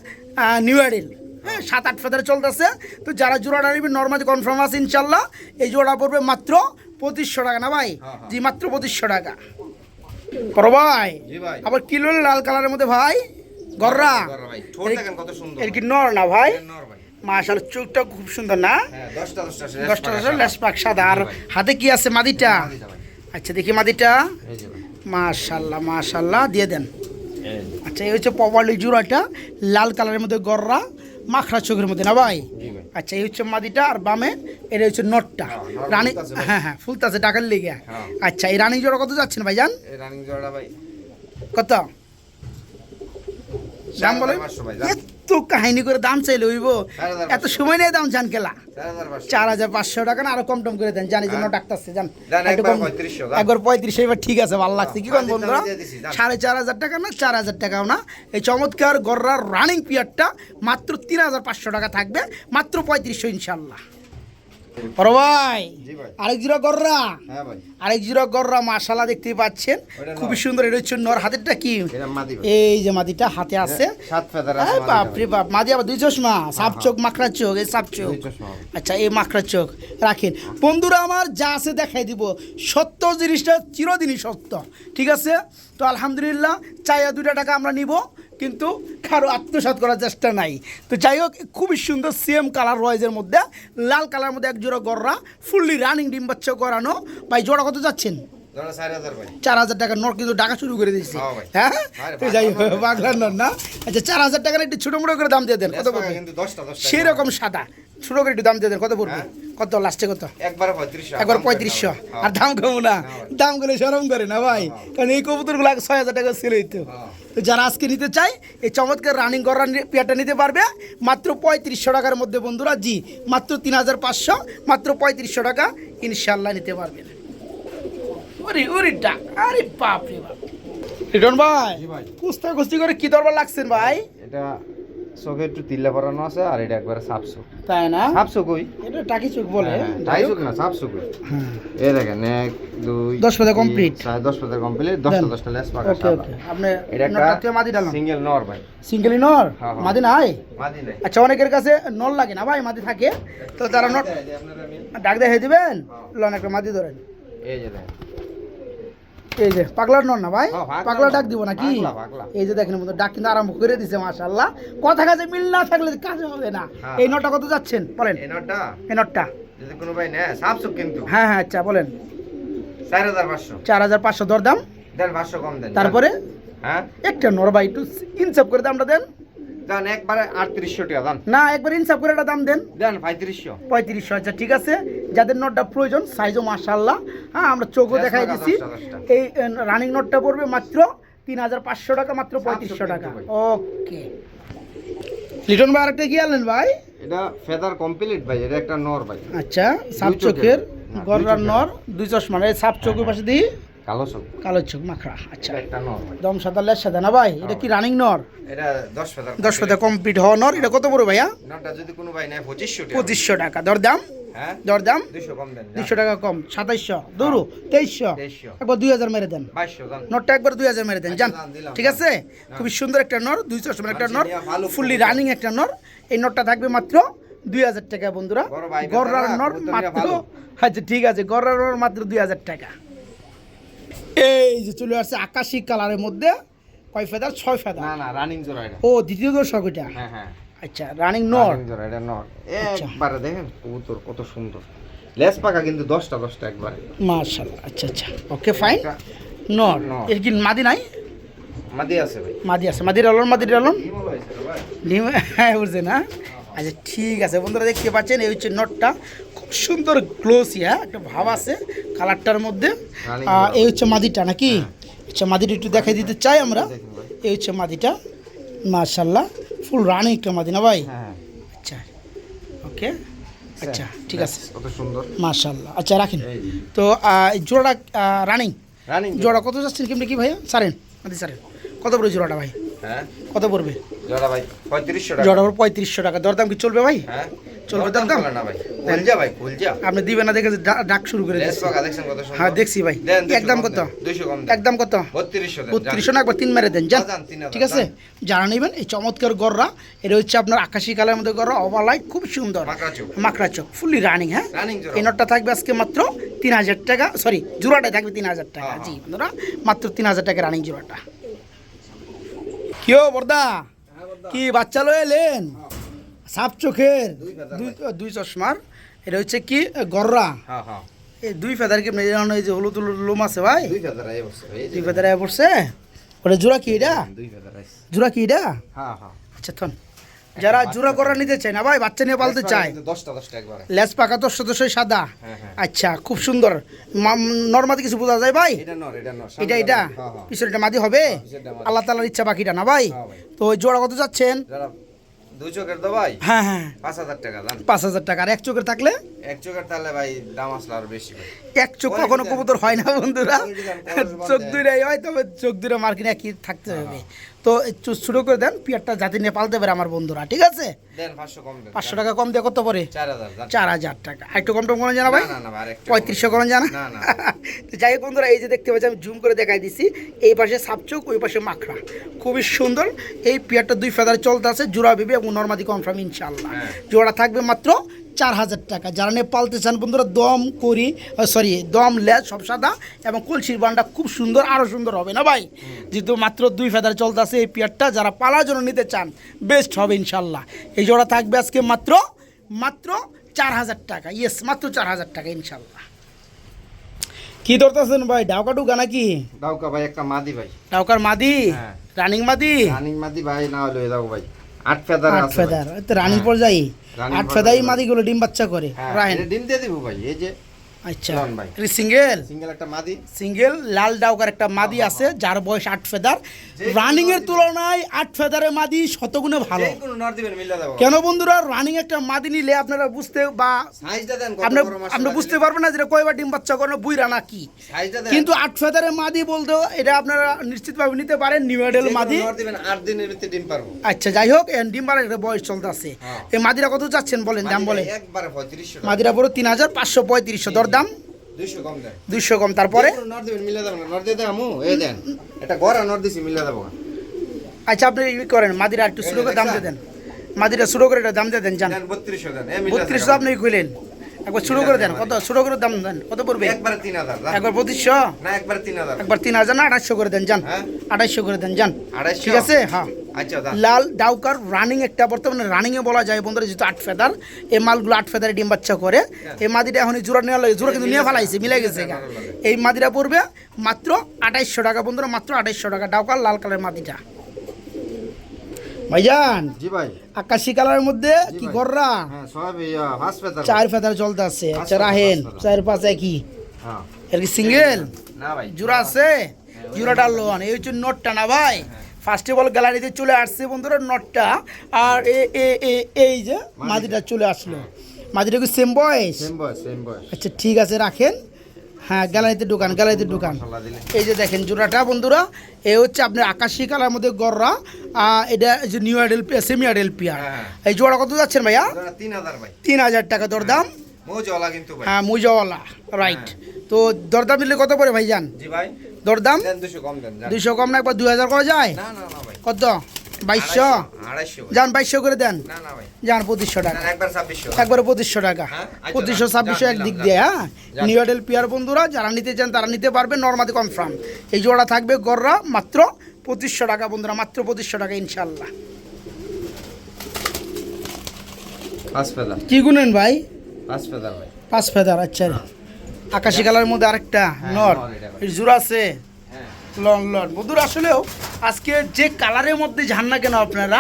নিউ অ্যাডেল। হ্যাঁ 7-8 ফেদারে চলতেছে। তো যারা জোড়াটা নেবেন নর্মাদি কনফার্ম আছে ইনশাল্লাহ। এই জোড়া পড়বে মাত্র 2500 টাকা না ভাই? জি মাত্র 2500 টাকা। বড় ভাই জি ভাই। আবার কিলো লাল কালারের মধ্যে ভাই গররা, গররা ভাই, ঠোঁট দেখেন কত সুন্দর। এর কি নর না ভাই? এটা নর ভাই। মাশাআল্লাহ, চোখটা খুব সুন্দর না? হ্যাঁ 10টা 10টা লেসপাক সাদা। আর হাতে কি আছে মাদিটা? মাদিটা ভাই। আচ্ছা দেখি মাদিটা। এই যে ভাই। মাশাআল্লাহ মাশাআল্লাহ, দিয়ে দেন। এই আচ্ছা এই হচ্ছে পপালি জোড়াটা, লাল কালারের মধ্যে গররা, মাখরা চোখের মধ্যে না ভাই? জি ভাই। আচ্ছা এই হচ্ছে মাদিটা, আর বামে এটা হচ্ছে নটটা। নর রানী, ফুলতাছে ভাই। হ্যাঁ হ্যাঁ ফুলতাছে ডাকার লেগে। হ্যাঁ। আচ্ছা এই রানী জোড়া কত যাচ্ছেন ভাইজান? এই রানিং জোড়া ভাই কত দাম বলেন? 4500 ভাই জান। এত কাহিনী করে দাম চাইলে হইব? 4500 এত সময় নেই দাম জান কেলা। 4500 4500 টাকা না, আরো কম টম করে দেন, জানি জন্য হ্যাঁ। ডাক্তারছে জান। দেন একটু একবার কম। 3500 দাম। একবার 3500, এবার ঠিক আছে, ভালো লাগছে। কি কোন বন্ধুরা? দিয়ে দিছি, দাম। 4500 টাকা না 4000 টাকাও না, এই চমৎকার গররার রানিং পিয়ারটা মাত্র 3500 টাকা থাকবে, মাত্র 3500 ইনশাল্লাহ। বড় ভাই জি ভাই। আরেক জোড়া গররা, হ্যাঁ ভাই। আরেক জোড়া গররা মাশাআল্লাহ দেখতেই পাচ্ছেন, ওটা নর। খুবই সুন্দর। এটা হচ্ছে নর, হাতেরটা কি? এটা মাদি ভাই। এই যে মাদিটা হাতে আছে। 7 ফেদার আরে আছে বাপ মাদিটা রে বাপ, মাদি আবার 2 চশমা, সাপ চোখ মাকড়া চোখ, এই সাপ চোখ। 2 চশমা। আচ্ছা এই মাকড়া চোখ রাখেন বন্ধুরা। আমার যা আছে দেখাই দিব, সত্য জিনিসটা চিরদিনই সত্য, ঠিক আছে? তো আলহামদুলিল্লাহ, চাইয়া 2 টাকা আমরা নিব, কিন্তু কারো আত্মসাৎ করার চেষ্টা নাই। তো যাই হোক, খুবই সুন্দর সেম কালার রয়েজের মধ্যে, লাল কালার মধ্যে এক জোড়া গররা, ফুললি রানিং ডিম বাচ্চা করানো। ভাই জোড়া কত যাচ্ছেন? জোড়া 4000 ভাই। 4000 টাকা নর কিন্তু ডাকা শুরু করে দিয়েছি। হ্যাঁ ভাই। হ্যাঁ আরে তো যাই পাগলার নর। পাগলার নর না। আচ্ছা 4000 টাকার একটু ছোট মোটো করে দাম দিয়ে দেন, কত লেস পাকা পড়বে? কিন্তু 10টা সেরকম সাদা ছোট করে একটু দাম দিয়ে দেন, কত পড়বে? হ্যাঁ। কত লাস্টে কত? একবারে 3500 একবার 3500 আর দাম কম না, দাম গুলো শরম করে না ভাই, কারণ এই কবুতরগুলো 6000 টাকা ছিল তো। তো যারা আজকে নিতে চায় এই চমৎকার রানিং করার পেয়ারটা নিতে পারবে মাত্র 3500 টাকার মধ্যে বন্ধুরা। জি মাত্র 3500, মাত্র 3500 টাকা ইনশাল্লাহ নিতে পারবেন। ওরে ওরে ডাক, আরে বাপ রে বাপ। রিটন ভাই জি ভাই। কুস্তা কুস্তি করে কি দরবার লাগছেন ভাই? এটা চোখে একটু তিল্লা পরানো আছে আর এটা একবারে সাপসু। তাই না? সাপসু কই? এটা টাকি চোখ বলে। তাই চোখ না, সাপসু কই? এই দেখেন 1 2 10 পাতা complete। 10 পাতা কমপ্লিট, 10টা লেস পাকা ওকে সাদা। ওকে, আপনি এটা নটটা একটা থেকে মাদি ডালাম। সিঙ্গেল নর ভাই। সিঙ্গেলি নর হ্যাঁ, হ্যাঁ। মাদি নাই? মাদি নাই। আচ্ছা অনেকের কাছে নল লাগে না ভাই, মাদি থাকে তো তারা নট এই যে আপনারা আমি ডাক দেখে দিবেন। হ্যাঁ। লন একটা মাদি ধরেন, এই যে দেখেন। এই যে পাগলার নর না ভাই, হ্যাঁ, পাগলা পাগলা নর। ডাক দিব নাকি? পাগলা, পাগলা। এই যে দেখেন বন্ধু ডাক কিন্তু আরম্ভ করে দিছে মাশাআল্লাহ। কথা কাজে মিল না থাকলে কাজ হবে না। হ্যাঁ। এই নটটা কত যাচ্ছেন বলেন? এই নরটা এই নটটা যদি কোনো ভাই নেয় সাপসু কিন্তু হ্যাঁ হ্যাঁ আচ্ছা বলেন। 4500 4500 দরদাম। দেন 500 কম দেন। তারপরে হ্যাঁ একটা নর ভাই একটু ইনসাফ করে দামটা দেন দেন একবারে 3800 টাকা দেন। না, একবার ইনসাফ করে একটা দাম দেন। দেন 3500। 3500 আচ্ছা ঠিক আছে। যাদের নোটটা প্রয়োজন সাইজও মাশাআল্লাহ, হ্যাঁ আমরা চোখও Yes, দেখাই টাকা, দিচ্ছি। 10টা। এই রানিং নোটটা পড়বে মাত্র 3500 টাকা, মাত্র 3500 টাকা। ভাই। ওকে লিটন ভাই আরেকটা কি আনলেন ভাই? এটা ফেদার কমপ্লিট ভাই, এটা একটা নর ভাই। আচ্ছা সাপ দুই চোখের। চোখের না, গররার দুই চোখের। নর, দুই চশমা, এই সাপ চোখের পাশে দিই কালো চোখ। কালো চোখ মাখরা। আচ্ছা এটা একটা নর ভাই। দম সাদা লেজ সাদা না ভাই? এটা কি রানিং নর? এটা 10 ফেদার। 10 পাতা কমপ্লিট হওয়া নর। এটা কত পড়বে ভাইয়া? নরটা যদি কোনো ভাই নেয় 2500 টাকা। 2500 টাকা দরদাম। হ্যাঁ দরদাম 200 কম দেন। 200 টাকা কম, 2700 দৌড়ো 2300 2300। একবার 2000 মেরে দেন। 2200 দেন। নটটা একবার 2000 মেরে দেন আচ্ছা, জান, দাম দিলাম, ঠিক দাম। আছে? খুবই সুন্দর একটা নর, 200 একটা নর, মানসিনিয়া ভালো ফুললি কবুতর। রানিং একটা নর। এই নটটা থাকবে মাত্র 2000 টাকা বন্ধুরা। বড় ভাই গররার বেচারা, নর কবুতরটা মাত্র, ভালো। আচ্ছা ঠিক আছে, গররার নর মাত্র 2000 টাকা। এই যে চলে আসছে আকাশি কালারের মধ্যে, কয় ফেদার? 6 ফেদার। না না রানিং জোড়া এটা। ও দ্বিতীয় দর্শক এটা। হ্যাঁ হ্যাঁ আচ্ছা রানিং নর। রানিং জোড়া এটা নর। আচ্ছা। একবারে দেখেন কবুতর কত সুন্দর। লেস পাকা কিন্তু 10টা একবারে। মাশাআল্লাহ আচ্ছা আচ্ছা ওকে ফাইন। একটা নর নর। এর কি মাদি নাই? মাদি আছে ভাই। মাদি আছে, মাদির আলন, মাদির আলন কি বলা হয়েছে রে ভাই? ডিম, হ্যাঁ বুঝছে না? আচ্ছা ঠিক আছে বন্ধুরা, দেখতে পাচ্ছেন এই হচ্ছে নটটা, খুব সুন্দর গ্লোসি, হ্যাঁ একটা ভাব আছে কালারটার মধ্যে। রানিং এই হচ্ছে মাদিটা নাকি? আচ্ছা মাদিটা একটু দেখাই দিতে চাই আমরা। দেখুন ভাই। এই হচ্ছে মাদিটা মাশাআল্লাহ, ফুল রানিং একটা মাদি না ভাই? হ্যাঁ আচ্ছা ওকে আচ্ছা ঠিক আছে কত সুন্দর। মাশাআল্লাহ। আচ্ছা রাখেন। এই যে। তো এই জোড়াটা রানিং, রানিং জোড়া কত যাচ্ছেন কেমনি কি ভাইয়া? সারেন মাদি সারেন, কত পড়বে জোড়াটা ভাই? হ্যাঁ কত পড়বে জোড়া ভাই 3500 টাকা। জোড়া? 3500 টাকা দরদাম কি চলবে ভাই? হ্যাঁ চলবে দরদাম দরদাম? চলে না ভাই। কুলজা ভাই কুলজা। আপনি দিবেন না দেখে যে ডাক শুরু করে লেস দিয়েছে। পাকা দেখছেন কত সুন্দর। হ্যাঁ দেখছি ভাই। দেন 200 একদম কম কত? দেন, 200 কম দেন। একদম কত? 3200 দেন। 3200 না, একবার 3 মেরে দেন যান, যান, 3000 ঠিক আছে? যারা নেবেন এই চমৎকার গররা, এটা হচ্ছে আপনার আকাশি কালারের মধ্যে গররা, ওভারলাইট, খুব সুন্দর মাকড়া চোখ। মাকড়া চোখ, ফুললি রানিং। হ্যাঁ রানিং জোড়া। এই নটটা থাকবে আজকে মাত্র 3000 টাকা, সরি জোড়াটাই থাকবে 3000 টাকা। হ্যাঁ, জি বন্ধুরা মাত্র 3000 টাকা রানিং জোড়াটা। কি ও বর্দা, কি বাচ্চা লয়ে এলেন? সাপ চোখের, দুই ফেদার দুই চশমার, এটা হচ্ছে কি গররা। হ্যাঁ হ্যাঁ এই দুই ফেদার কি এই যে হলুদ হলুদ লোম আছে ভাই, 2 ফেদার আই বসে ভাই। এই দুই যে ফেদার আয়া পড়ছে। ওটা জোড়া কি এটা? 2 ফেদার আইছে। জোড়া কি এটা? হ্যাঁ হ্যাঁ আচ্ছা থন, যারা জোড়া করা নিতে চায় না ভাই, বাচ্চা নিয়ে পালতে চায়, 10টা একবারে। লেজ পাকা 10 সাদা। হ্যাঁ হ্যাঁ আচ্ছা খুব সুন্দর। নর্মাদি কিছু বোঝা যায় ভাই? এটা নর এটা নর। এটা হ্যাঁ হ্যাঁ পিছনে এটা মাদি হবে, পিছনেরটা মাদি। আল্লাহ তাআলার ইচ্ছা বাকিটা না ভাই? হ্যাঁ ভাই। তো ওই জোড়া কত যাচ্ছেন? যারা 2 চোখের তো ভাই হ্যাঁ হ্যাঁ 5000 টাকা দাম। 5000 টাকা। আর এক চোখের থাকলে? এক চোখের তাহলে ভাই দাম আসলে আরো বেশি ভাই। এক চোখ কখনো কবুতর হয় না বন্ধুরা, চোখ দুইটাই হয়, তবে চোখ দুইটা মার্কিন একই থাকতে হবে। তো একটু ছোটো করে দেন, পিয়ারটা যাতে নিয়ে পালতে পারে আমার বন্ধুরা, ঠিক আছে? দেন 500 কম দেন। 500 টাকা কম দিয়ে কত পরে? 4000 দাম। 4000 টাকা। আর একটু কম টম করেন জানা ভাই? না না ভাই আরেকটু 3500 করেন জানা? না না তো যাই হোক বন্ধুরা, এই যে দেখতে পাচ্ছি আমি জুম করে দেখাই দিচ্ছি, এই পাশে সাপচোক, ওই পাশে মাখড়া, খুবই সুন্দর। এই পিয়ারটা 2 ফেদার চলতে আছে, জোড়া বিবি এবং নর্মাদি কনফার্ম ইনশাল্লাহ। হ্যাঁ। জোড়া থাকবে মাত্র 4000 টাকা। যারা নিয়ে পালতে চান বন্ধুরা, দম করি সরি দম লেজ সব সাদা এবং কলসির বানটা খুব সুন্দর, আরও সুন্দর হবে না ভাই? যেহেতু মাত্র 2 ফেদার চলতে আছে এই পিয়ারটা, যারা পালার জন্য নিতে চান বেস্ট হবে ইনশাল্লাহ। এই জোড়া থাকবে আজকে মাত্র 4000 টাকা। ইয়েস মাত্র 4000 টাকা ইনশাল্লাহ। কি ধরতেছেন ভাই ডাউকা ডুকা নাকি ডাউকা ভাই একটা মাদি ভাই। ডাউকার মাদি হ্যাঁ। রানিং মাদি রানিং মাদি ভাই, না হলে যাও ভাই 8 ফেদার আট আছে ফেদার ভাই। তো রানিং হ্যাঁ। পর্যায়ে রানিং 8 পর্যায়ে ফেদাই ভাই। মাদিগুলো ডিম বাচ্চা করে হ্যাঁ, রাহেন এটা ডিম দিয়ে দিব ভাই। এই যে আচ্ছা লন ভাই। এটা সিঙ্গেল সিঙ্গেল একটা মাদি। সিঙ্গেল লাল ডাউকার একটা মাদি আছে যার বয়স 8 ফেদার রানিং এর তুলনায় 8 ফেদারের মাদি শতগুণে ভালো যে কোনো নর দিবেন মিলা দেব। কেন বন্ধুরা রানিং একটা মাদি নিলে আপনারা বুঝতে বা সাইজটা দেন কত আপনি বড় মাছ। আপনি বুঝতে পারবেন না যে কয়বার ডিম বাচ্চা করে বুইরা না কি সাইজটা দেন। কিন্তু 8 ফেদারের মাদি বলতে এটা আপনারা নিশ্চিতভাবে নিতে পারেন নিউ মডেল যে কোনো মাদি নর দিবেন 8 দিনের ভিতরে ডিম পারবো। আচ্ছা যাই হোক এর ডিম বাড়ার একটা বয়স চলতে আছে হ্যাঁ। এই মাদিরা কত চাচ্ছেন বলেন দাম মাদি বলে ভাই একবারে 3500 টাকা। মাদিরা পুরো 3535 দর দাম 200 কম দেন। 200 কম তারপরে যে কোনো নর দিবেন মিলা দেব না। নর দিয়ে আমু এই দেন। এটা গড়া নর দিছি মিলা দেব। আচ্ছা আপনি ই করেন মাদিরা একটু শুরু করে দাম দিয়ে দেন মাদিরা শুরু করে এটা দাম দিয়ে দেন জান দেন 3200 দেন। এই মিলা 3200 আপনি কইলেন একবার শুরু করে দেন কত শুরু করে দাম দেন কত পড়বে একবারে 3000 না। একবার 2500 না একবারে 3000। একবার 3000 না 2800 করে দেন জান হ্যাঁ। 2800 করে দেন জান 2800 ঠিক আছে হ্যাঁ আচ্ছা দাও। লাল ডাউকার রানিং একটা বর্তমানে রানিং এ বলা যায় বন্ধুরা যেহেতু 8 ফেদার এই মালগুলো 8 ফেদারে ডিম বাচ্চা করে এই মাদিটা এখন জোড়া নেওয়া লাগে জোড়া কিন্তু নিয়ে ফেলাইছে মিলে গেছে গা। এই মাদিটা পড়বে মাত্র 2800 টাকা বন্ধুরা মাত্র 2800 টাকা ডাউকার লাল কালারের মাদিটা ভাইজান জি ভাই। আকাশি কালারের মধ্যে জি কি ভাই। গররা হ্যাঁ সব ফাস্ট ফেদার। 4 ফেদার চলতে আছে আচ্ছা ফেদার, রাহেন পাঁচ ফেদার। 4 5 একই হ্যাঁ। এর কি সিঙ্গেল না ভাই। জোড়া আছে জোড়াটা লোন এই হচ্ছে নটটা না ভাই ফার্স্ট অফ অল গ্যালারিতে চলে আসছে বন্ধুরা নটটা আর এই যে মাদিটা চলে আসলো মাদিটা কি সেম বয়স সেম বয়স সেম বয়স। আচ্ছা ঠিক আছে রাখেন হ্যাঁ গ্যালারিতে দোকান মশলা দিলে। এই যে দেখেন জোড়াটা বন্ধুরা এই হচ্ছে আপনার আকাশি কালার মধ্যে গররা এটা এই যে নিউ আইডেল সেমি আইডেল পিয়ার হ্যাঁ। এই জোড়া কত যাচ্ছেন ভাইয়া ধরা 3000 ভাই। 3000 টাকা দরদাম মৌজওয়ালা কিন্তু ভাই। হ্যাঁ মুজাওয়ালা রাইট তো দরদাম দিলে কত পড়ে ভাইজান জি ভাই। দরদাম দেন 200 কম দেন জান। 200 কম না একবার 2000 করা যায় না না না ভাই। কত 2200 250 যান 2200 করে দেন না না ভাই। যান 2500 টাকা না একবার 2600। একবারে 2500 টাকা হ্যাঁ, আচ্ছা, 2500 যান, 2600 এক যান, দিক যান। দিয়ে হ্যাঁ যান। নিউ আইডেল পিয়ার বন্ধুরা যারা নিতে চান তারা নিতে পারবেন নরমাদি কনফার্ম এই জোড়া থাকবে গররা মাত্র 2500 টাকা বন্ধুরা মাত্র 2500 টাকা ইনশাআল্লাহ ফাস্ট ফেদার। কি গুনেন ভাই ফাস্ট ফেদার ভাই। 5 ফেদার আচ্ছা আকাশি কালারের মধ্যে আরেকটা নর নর এটা ভাই। এই জোড়া আছে হ্যাঁ। লন লন বন্ধুরা আসলেও আজকে যে কালারের মধ্যে যান না কেন আপনারা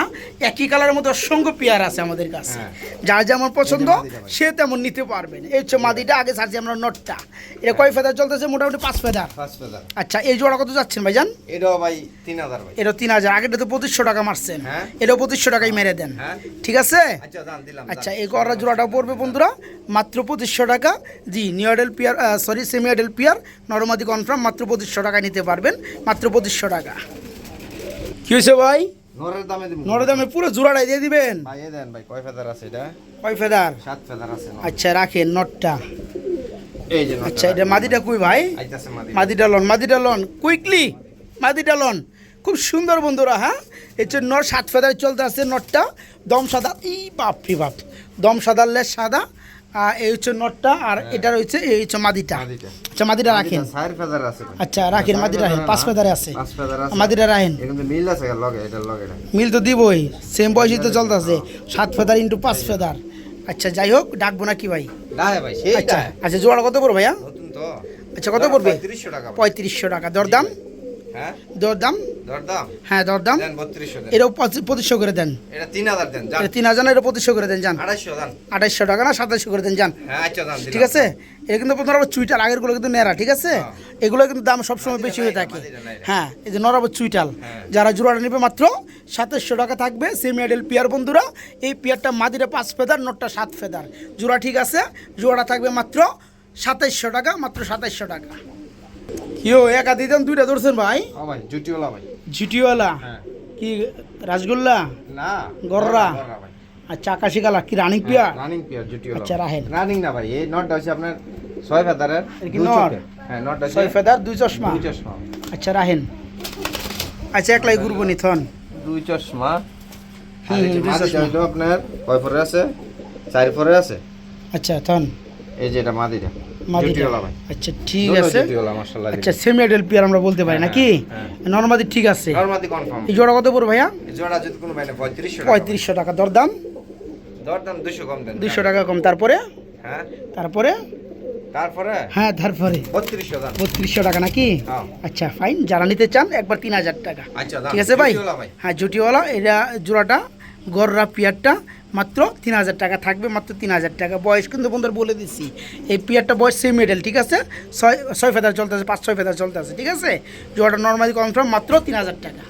একই কালারের মধ্যে অসংখ্য পেয়ার আছে আমাদের কাছে হ্যাঁ। যার যেমন পছন্দ এই যে মাদিটা ভাই। সে তেমন নিতে পারবেন এই হচ্ছে মাদিটা আগে ছাড়ছি আমরা নটটা এটা কয় ফেদার চলতেছে মোটামুটি 5 ফেদার ফাস্ট ফেদার। আচ্ছা এই জোড়া কত যাচ্ছেন ভাইজান এটাও ভাই 3000 ভাই। এটা 3000 আগেটা তো 2500 টাকা মারছেন হ্যাঁ। এটাও 2500 টাকাই মেরে দেন হ্যাঁ। ঠিক আছে আচ্ছা দান দিলাম। আচ্ছা এই গড়া জোড়াটা পড়বে বন্ধুরা মাত্র 2500 টাকা জি নিউ আইডেল পিয়ার সরি সেমি আইডেল পিয়ার নরমাদি কনফার্ম মাত্র 2500 টাকায় নিতে পারবেন মাত্র 2500 টাকা কি হয়েছে ভাই নরের দামে দিব। নরের দামে পুরো জোড়াটাই দিয়ে দিবেন ভাই এই দেন ভাই কয় ফেদার আছে এটা? কয় ফেদার 7 ফেদার আছে নর। আচ্ছা রাখেন নটটা এই যে নরটা। আচ্ছা এটা মাদিটা কই ভাই আইতাছে মাদি। মাদিটা লন কুইকলি মাদিটা লন খুব সুন্দর বন্ধুরা হ্যাঁ এই যে নর 7 ফেদার চলতে আছে নটটা দম সাদা ই বাপ রে বাপ দম সাদা লেস সাদা এই হচ্ছে নটটা আর এটা রয়েছে এই হচ্ছে মাদিটা মাদিটা। আচ্ছা মাদিটা রাখেন 4 ফেদার আছে ভাই। আচ্ছা রাখেন মাদিটা রাখেন 5 ফেদারে আছে 5 ফেদার আছে। মাদিটা রাখেন কিন্তু মিল আছে লগে এটা লগে এটা। মিল তো দিবই সেম বয়সই তো চলতেছে 7 ফেদার ইন্টু 5 ফেদার আচ্ছা যাই হোক ডাকবো না কি ভাই দায় ভাই সেই আচ্ছা দায়। আচ্ছা জোড়া কত পড়বে ভাইয়া নতুন তো। আচ্ছা কত পড়বে 3500 টাকা ভাই। 3500 টাকা দরদাম হ্যাঁ দরদাম দরদাম হ্যাঁ দরদাম দেন 3200 দেন। এটাও 2500 করে দেন এটা 3000 দেন জান। এটা 3000 না এটা 2500 করে দেন যান 250 দেন। 2800 টাকা না 2700 করে দেন যান হ্যাঁ আচ্ছা দাম দিলাম। ঠিক আছে এটা কিন্তু আপনার আবার চুইটাল আগেরগুলো কিন্তু নেড়া ঠিক আছে হ্যাঁ। এগুলো কিন্তু দাম সবসময় বেশি হয়ে থাকে মাদিরা নাই রে। হ্যাঁ এই যে নরাবর চুইটাল হ্যাঁ। যারা জোড়াটা নেবে মাত্র 2700 টাকা থাকবে সেমি আইডেল পিয়ার বন্ধুরা এই পিয়ারটা মাদিরা 5 ফেদার নটটা 7 ফেদার জোড়া ঠিক আছে জোড়াটা থাকবে মাত্র 2700 টাকা মাত্র 2700 টাকা কিও একা দিতেন দুইটা ধরছেন ভাই ও ভাই জুটিওলা ভাই। জিটিওয়ালা হ্যাঁ। কি রাসগোল্লা না গররা। গররা ভাই। আচ্ছা আকাশি কালা কি রানিং পিয়ার রানিং পিয়ার জুটিওলা। আচ্ছা, রাহেন। রানিং না ভাই এই নটটা হচ্ছে আপনার 6 ফেদারের এটা কি 2 নর? চোখের। হ্যাঁ নটটা 6 ফেদার 2 চশমা 2 চশমা। আচ্ছা রাহেন আচ্ছা একলাই ঘুরবো নিথন 2 চশমা। হুম, আর এই যে দুই মাদিটা চশমা। হইলো আপনার কয় ফরে আছে? 4 ফরে আছে। আচ্ছা থন এই যে এটা মাদিটা। মাদিটা জুটিওলা ভাই। আচ্ছা ঠিক দুটো আছে জুটিওলা মাশাআল্লাহ। আচ্ছা সেমি আইডেল পিয়ার আমরা বলতে পারি হ্যাঁ, নাকি হ্যাঁ। নরমাদি ঠিক আছে নরমাদি কনফার্ম। এই জোড়া কত পড়বে ভাইয়া এই জোড়া যদি কোনো ভাই না 3500 টাকা। 3500 টাকা দরদাম দরদাম 200 কম দেন। 200 টাকা কম তারপরে হ্যাঁ তারপরে তারপরে হ্যাঁ তারপরে 3200 দাম। 3200 টাকা নাকি? হ্যাঁ। আচ্ছা ফাইন, যারা নিতে চান একবার 3000 টাকা। আচ্ছা দাম ঠিক আছে ভাই? জুটিওয়ালা ভাই। হ্যাঁ জুটিওয়ালা, এটা জোড়াটা গররা পিয়ারটা মাত্র 3000 টাকা থাকবে, মাত্র 3000 টাকা। বয়স কিন্তু বন্ধুরা বলে দিচ্ছি, এই পিয়ারটা বয়স সেম মেডেল, ঠিক আছে? 6 ফেদার চলতে আছে, 5-6 ফেদার চলতে আছে, ঠিক আছে? জোড়াটা নর্মালি কনফার্ম মাত্র 3000 টাকা।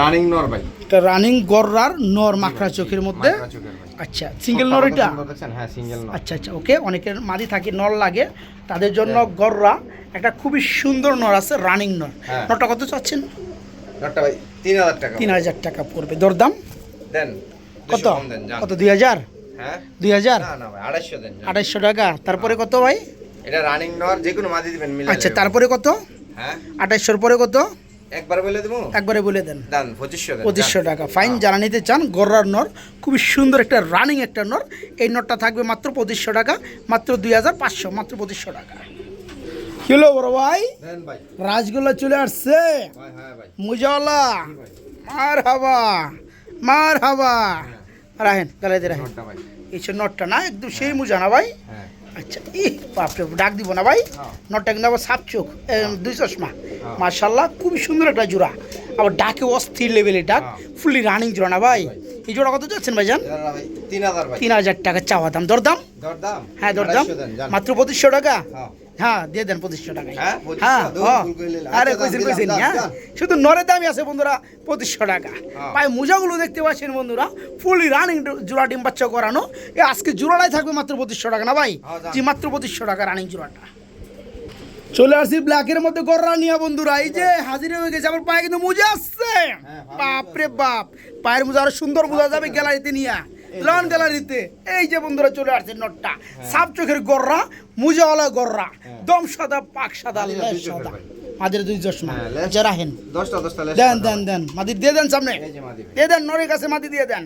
রানিং নর ভাই, এটা রানিং গররার নর মাখরা চোখের মধ্যে। মাকড়া চোখের ভাই। আচ্ছা সিঙ্গেল নর এটা? সুন্দর দেখছেন? হ্যাঁ সিঙ্গেল নর। আচ্ছা আচ্ছা ওকে, অনেকের মাদি থাকে নর লাগে, তাদের জন্য গররা একটা খুবই সুন্দর নর আছে, রানিং নর। হ্যাঁ। নরটা কত চাচ্ছেন? নরটা ভাই 3000 টাকা। 3000 টাকা পড়বে। দরদাম দেন কত? 200 কম দেন জান। কত? 2000? হ্যাঁ 2000? না না ভাই 250 দেন জান। 2800 টাকা। তারপরে কত ভাই? এটা রানিং নর, যে কোনো মাদি দিবেন মিলে। আচ্ছা তারপরে কত? হ্যাঁ 2800 পরে কত? একবার বলে দেবো। একবারে বলে দেন। দেন 2500 দেন। 2500 টাকা। ফাইন, যারা নিতে চান গররার নর, খুবই সুন্দর একটা রানিং একটা নর, এই নরটা থাকবে মাত্র 2500 টাকা, মাত্র 2500, মাত্র 2500 টাকা। কিলো বড় ভাই, দেন ভাই। রাজগোল্লা চলে আসছে, ভাই হ্যাঁ ভাই। মুজাওয়ালা। জি ভাই। মার হাবা, মার হাবা। রাহেন গালাইতে রাহেন। নরটা ভাই। এই সে নটটা না একদম সেই মুজা না ভাই? হ্যাঁ আচ্ছা ই বাপরে, ডাক দিব না ভাই? হ্যাঁ। নটটা কিন্তু আবার সাপ চোখ, 2 চশমা, মার্শাল্লাহ খুবই সুন্দর একটা জোড়া, আবার ডাকে অস্থির লেভেলের ডাক, হ্যাঁ। ফুললি রানিং জোড়া না ভাই? এই জোড়া কত যাচ্ছেন ভাইজান? এরা ভাই 3000 ভাই। 3000 টাকা চাওয়া দাম। দরদাম? দরদাম? হ্যাঁ দরদাম 250 দেন জান। মাত্র 2500 টাকা। হ্যাঁ। হ্যাঁ দিয়ে দেন 2500 টাকায়। হ্যাঁ, 2500 হ্যাঁ দৌড় হ্যাঁ। ফুল কইলে। আরে আচ্ছা, কইছেন দাম, কইছেন দাম, হ্যাঁ, দাম। শুধু নরের দামই আছে বন্ধুরা 2500 টাকা। হ্যাঁ। পায়ে মোজাগুলো দেখতে পাচ্ছেন বন্ধুরা, ফুলি রানিং জোড়া, ডিম বাচ্চা করানো। এ আজকে জোড়াটাই থাকবে মাত্র 2500 টাকা না ভাই? হ্যাঁ, দাম। জি মাত্র 2500 টাকা রানিং জোড়াটা। চলে আসছি ব্ল্যাকের মধ্যে গররা নিয়ে বন্ধুরা, এই যে হাজির হয়ে গেছে। আমার পায়ে কিন্তু মোজা আসছে, বাপরে বাপ, পায়ের মোজা আরো সুন্দর বোঝা যাবে গ্যালারিতে নিয়ে, লন গ্যালারিতে। এই যে বন্ধুরা চলে আসছে নটটা, সাপ চোখের গররা, মোজাওয়ালা গররা, দম সাদা, পাক সাদা, মাদিরা লেজ 2 চোখের সাদা, ভাই। মাদির 2 চশমা। হ্যাঁ, লেজ। যারা হেন 10টা লেস দেন পাতা দেন ভাই। দেন, মাদির দিয়ে দেন সামনে, এই যে মাদি ভাই। দিয়ে দেন নরের কাছে মাদি দিয়ে দেন।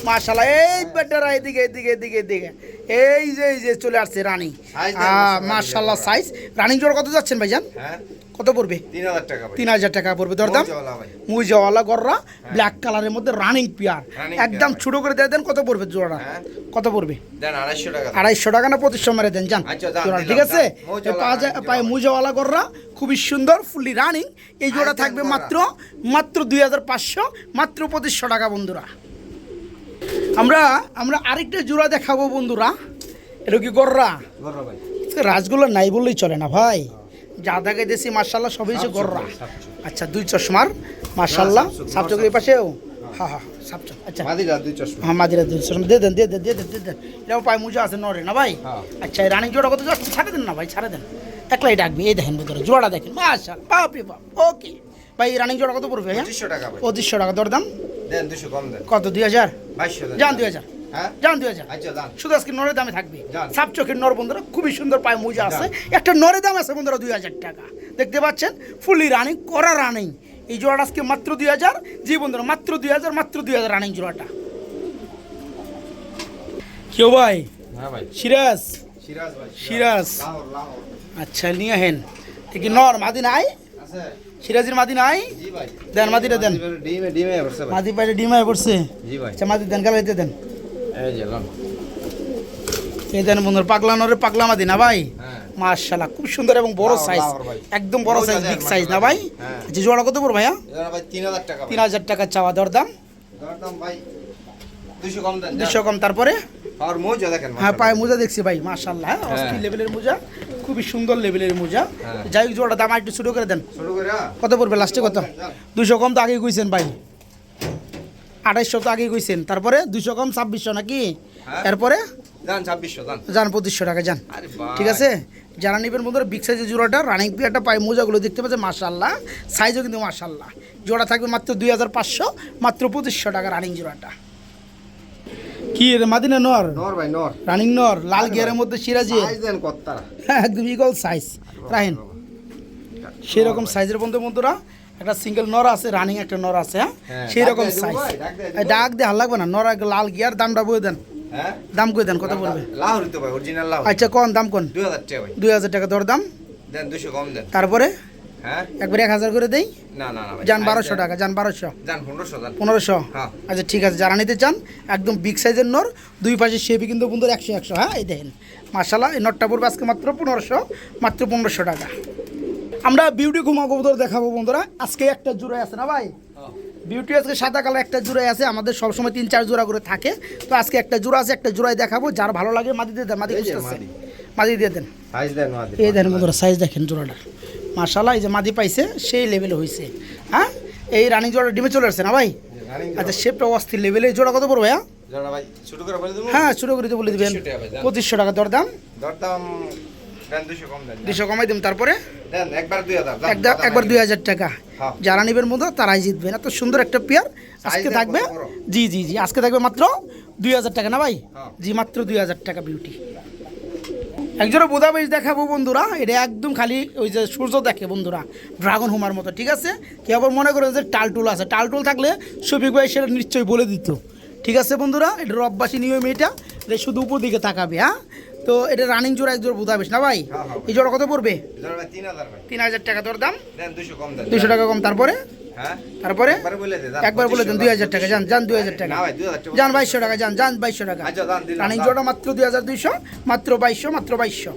মাশাআল্লাহ, এই বেটারা এদিকে এদিকে এদিকে এদিকে, এই যে চলে আসছে রানী। Size দেন, মাশাআল্লাহ সাইজ। রানিং জোড়া কত যাচ্ছেন ভাইজান? হ্যাঁ কত পড়বে? 3000 টাকা ভাই। 3000 টাকা পড়বে। দরদাম? মোজাওয়ালা ভাই। মুজাওয়ালা গররা, ব্ল্যাক কালারের মধ্যে রানিং পিয়ার, Running একদম পেয়ার। ছোট করে দিয়ে দেন। কত পড়বে জোড়া? হ্যাঁ। কত পড়বে? দেন 250 টাকা। 250 টাকা না 2500 মেরে দেন যান আচ্ছা, যান, জোড়া, দিলাম, ঠিক আছে? যান। মুজাওয়ালা পায়ে মুজাওয়ালা গররা, খুবই সুন্দর ফুললি রানিং। এই জোড়া আচ্ছা, থাকবে গররা। মাত্র 2500, মাত্র 2500 টাকা বন্ধুরা। আমরা আরেকটা জোড়া দেখাবো বন্ধুরা, এটা কি গররা? গররা ভাই। রাজগুলো নাই বললেই চলে না ভাই, যা দেখে দেশি মার্শাল্লাহ সবই হচ্ছে সাপ চোখ গররা। ভাই, সাপ চোখ। আচ্ছা 2 চশমার মার্শাল্লাহ, না, সাপ চোখ, সাপচোখের এই পাশেও। হ্যাঁ হ্যাঁ সাপচোখ। আচ্ছা মাদিরা 2 চশমা। হ্যাঁ মাদিরা 2 চশমা দিয়ে দেন, দিয়ে দেন, দিয়ে দেন, দিয়ে দেন। এটাও পায়ে মুজা আছে নরে না ভাই? হ্যাঁ। আচ্ছা এই রানিং জোড়া কত যাচ্ছে? ছাড়ে দেন না ভাই, ছাড়ে দেন, একলাই ডাকবি। এই দেখেন ভিতরে জোড়াটা দেখেন, মাশাআল্লাহ, বাপরে বাপ। ওকে ভাই, এই রানিং জোড়া কত পড়বে? হ্যাঁ 2500 টাকা ভাই। 2500 টাকা। দরদাম দেন 200 কম দেন। কত? 2000? 2200 দেন। যান 2000, হ্যাঁ যান 2000। আচ্ছা যান। শুধু আজকে নরের দামে থাকবে। যান। সাপ চোখের নর বন্ধুরা, খুবই সুন্দর পায়ে মোজা আছে, একটা নরের দাম আছে বন্ধুরা 2000 টাকা। দেখতে পাচ্ছেন ফুলি রানিং করা রানিং। এই জোড়াটা আজকে মাত্র 2000। জি বন্ধুরা মাত্র 2000, মাত্র 2000 রানিং জোড়াটা। কেউ ভাই? হ্যাঁ ভাই। সিরাজ, সিরাজ ভাই। সিরাজ। লাহোর। আচ্ছা নিয়ে হেন। দেখি নর মাদি নাই, আছে? সিরাজের মাদি নাই? জি ভাই। দেন মাদিটা দেন। ডিমে বসে ভাই। মাদি পাইলে ডিমায় পড়ছে। জি ভাই। আচ্ছা মাদি দেন, গালাইতে দেন। এই যে লন। এই দেন বন্ধুরা, পাগলা নরের পাগলা মাদি না ভাই? হ্যাঁ। মাশাআল্লাহ খুব সুন্দর এবং বড় লাহোর, সাইজ, লাহোর ভাই। একদম বড় সাইজ, মোজা বিগ দেন, সাইজ না মাশাআল্লাহ ভাই? হ্যাঁ। আচ্ছা জোড়া কত পড়বে ভাইয়া? এরা ভাই 3000 টাকা ভাই। 3000 টাকা চাওয়া। দরদাম? দরদাম ভাই 200 কম দেন। 200 কম। তারপরে? আর মোজা দেখেন। হ্যাঁ পায়ে মোজা দেখছি ভাই, মাশাআল্লাহ, হ্যাঁ অস্থির লেভেলের মোজা, খুবই সুন্দর লেভেলের মোজা। হ্যাঁ। যাই হোক জোড়া দাম একটু ছোট করে দেন। ছোট করে কত পড়বে লাস্টে? কত? 200 কম তো আগেই কইছেন ভাই, 2800 তো আগেই কইছেন। তারপরে 200 কম 2600 নাকি? হ্যাঁ। এরপরে যান 2600 যান। যান 2500 টাকা যান। আরে ভাই। ঠিক আছে, যারা নেবেন বন্ধুরা বিগ সাইজের জোড়াটা, রানিং পিয়ারটা, পায়ে মোজাগুলো দেখতে পাচ্ছেন মাশাআল্লাহ, সাইজও কিন্তু মাশাআল্লাহ। জোড়া থাকবে মাত্র 2500, মাত্র 2500 টাকা রানিং জোড়াটা। কি রে মাদিনা নর? নর ভাই নর। রানিং নর, লাল গিয়ারের মধ্যে সিরাজের, সাইজ দেন কতটা? একদম ইগল সাইজ। রাহেন সেরকম সাইজের বন্ধুরা, একটা সিঙ্গেল নর আছে, রানিং একটা নর আছে, হ্যাঁ হ্যাঁ, সেই রকম ডাক দিয়ে সাইজ। দেবো ভাই, ডাক দিয়ে দেবো। ডাক দিয়ে হাল লাগবে না, নর লাল গিয়ার। দামটা বলে দেন, হ্যাঁ দাম কই দেন, কত পড়বে? লাহোরি তো ভাই, অরিজিনাল লাহোর। আচ্ছা কোন দাম কোন? 2000 টাকা ভাই। 2000 টাকা। দরদাম? দেন 200 কম দেন। তারপরে হ্যাঁ একবারে 1000 করে দেই। না না না ভাই, যান size 1200 দেন। টাকা, যান 1200, যান 1500 যান। 1500। হ্যাঁ। আচ্ছা ঠিক আছে, যারা নিতে চান একদম বিগ সাইজের নর, দুই পাশে শেপই কিন্তু বন্ধুরা 100 100। হ্যাঁ এই দেখেন মাশাআল্লাহ, এই নটটা পড়বে আজকে মাত্র 1500, মাত্র 1500 টাকা। আমরা বিউটি ঘুমা কবুতর দেখাবো বন্ধুরা। আজকে একটা জোড়ায় আছে না ভাই? বিউটি আজকে সাদা কালার একটা জোড়ায় আছে, আমাদের সবসময় 3-4 জোড়া করে থাকে, তো আজকে একটা জোড়া আছে, একটা জোড়ায় দেখাবো। যার ভালো লাগে মাদি দিয়ে দেন, মাদি এই যে খুঁজতেছে, মাদি। মাদি দিয়ে দেন। Size দেন মাদি। এই দেখেন বন্ধুরা সাইজ দেখেন জোড়াটা, মাশাআল্লাহ এই যে মাদি পাইছে সেই লেভেলে হয়েছে। হ্যাঁ এই রানিং জোড়া ডিমে চলে আসছে না ভাই? রানিং আচ্ছা শেপটা অস্থির লেভেলে। জোড়া কত পড়বে? হ্যাঁ জোড়া ভাই ছোট করে বলে দেবো। হ্যাঁ ছোটো করে তো বলে দিবেন। 2500 টাকা ভাই, যান। 2500 টাকা দরদাম, দরদাম দেন 200 কম দেন। 200 কমাই দিন। তারপরে দেন একবার 2000 যান। একবার 2000 টাকা। হ্যাঁ। যারা নিবেন মতো তারাই জিতবেন। এত সুন্দর একটা পেয়ার আজকে Size থাকবে। কত বড়? জি জি জি, আজকে থাকবে মাত্র 2000 টাকা না ভাই? হ্যাঁ। জি মাত্র 2000 টাকা বিউটি। একজোড়া বোদা বেশ দেখাবো বন্ধুরা, এটা একদম খালি ওই যে সূর্য দেখে বন্ধুরা, ড্রাগন হুমার মতো, ঠিক আছে? কেউ আবার মনে করে যে টালটুল আছে, টালটুল থাকলে শফিক ভাই সেটা নিশ্চয়ই বলে দিত, ঠিক আছে বন্ধুরা? এটা রববাসী নিয়ম, এটা শুধু উপর দিকে তাকাবে। হ্যাঁ তো এটা রানিং জোড়া, এক জোড়া বোদা বেশ না ভাই? হ্যাঁ, হ্যাঁ। এই জোড়া কত পড়বে? জোড়া ভাই 3000 ভাই। 3000 টাকা দরদাম, দেন 200 কম দেন। 200 টাকা কম। তারপরে হ্যাঁ তারপরে একবার বলে দেন। একবার বলে দেন 2000 টাকা, যান যান 2000 টাকা, না ভাই 2000 টাকা। যান 2200 টাকা, যান যান 2200 টাকা। আচ্ছা, যান, দিলাম, রানিং যান। জোড়া মাত্র 2200, মাত্র 2200, মাত্র 2200।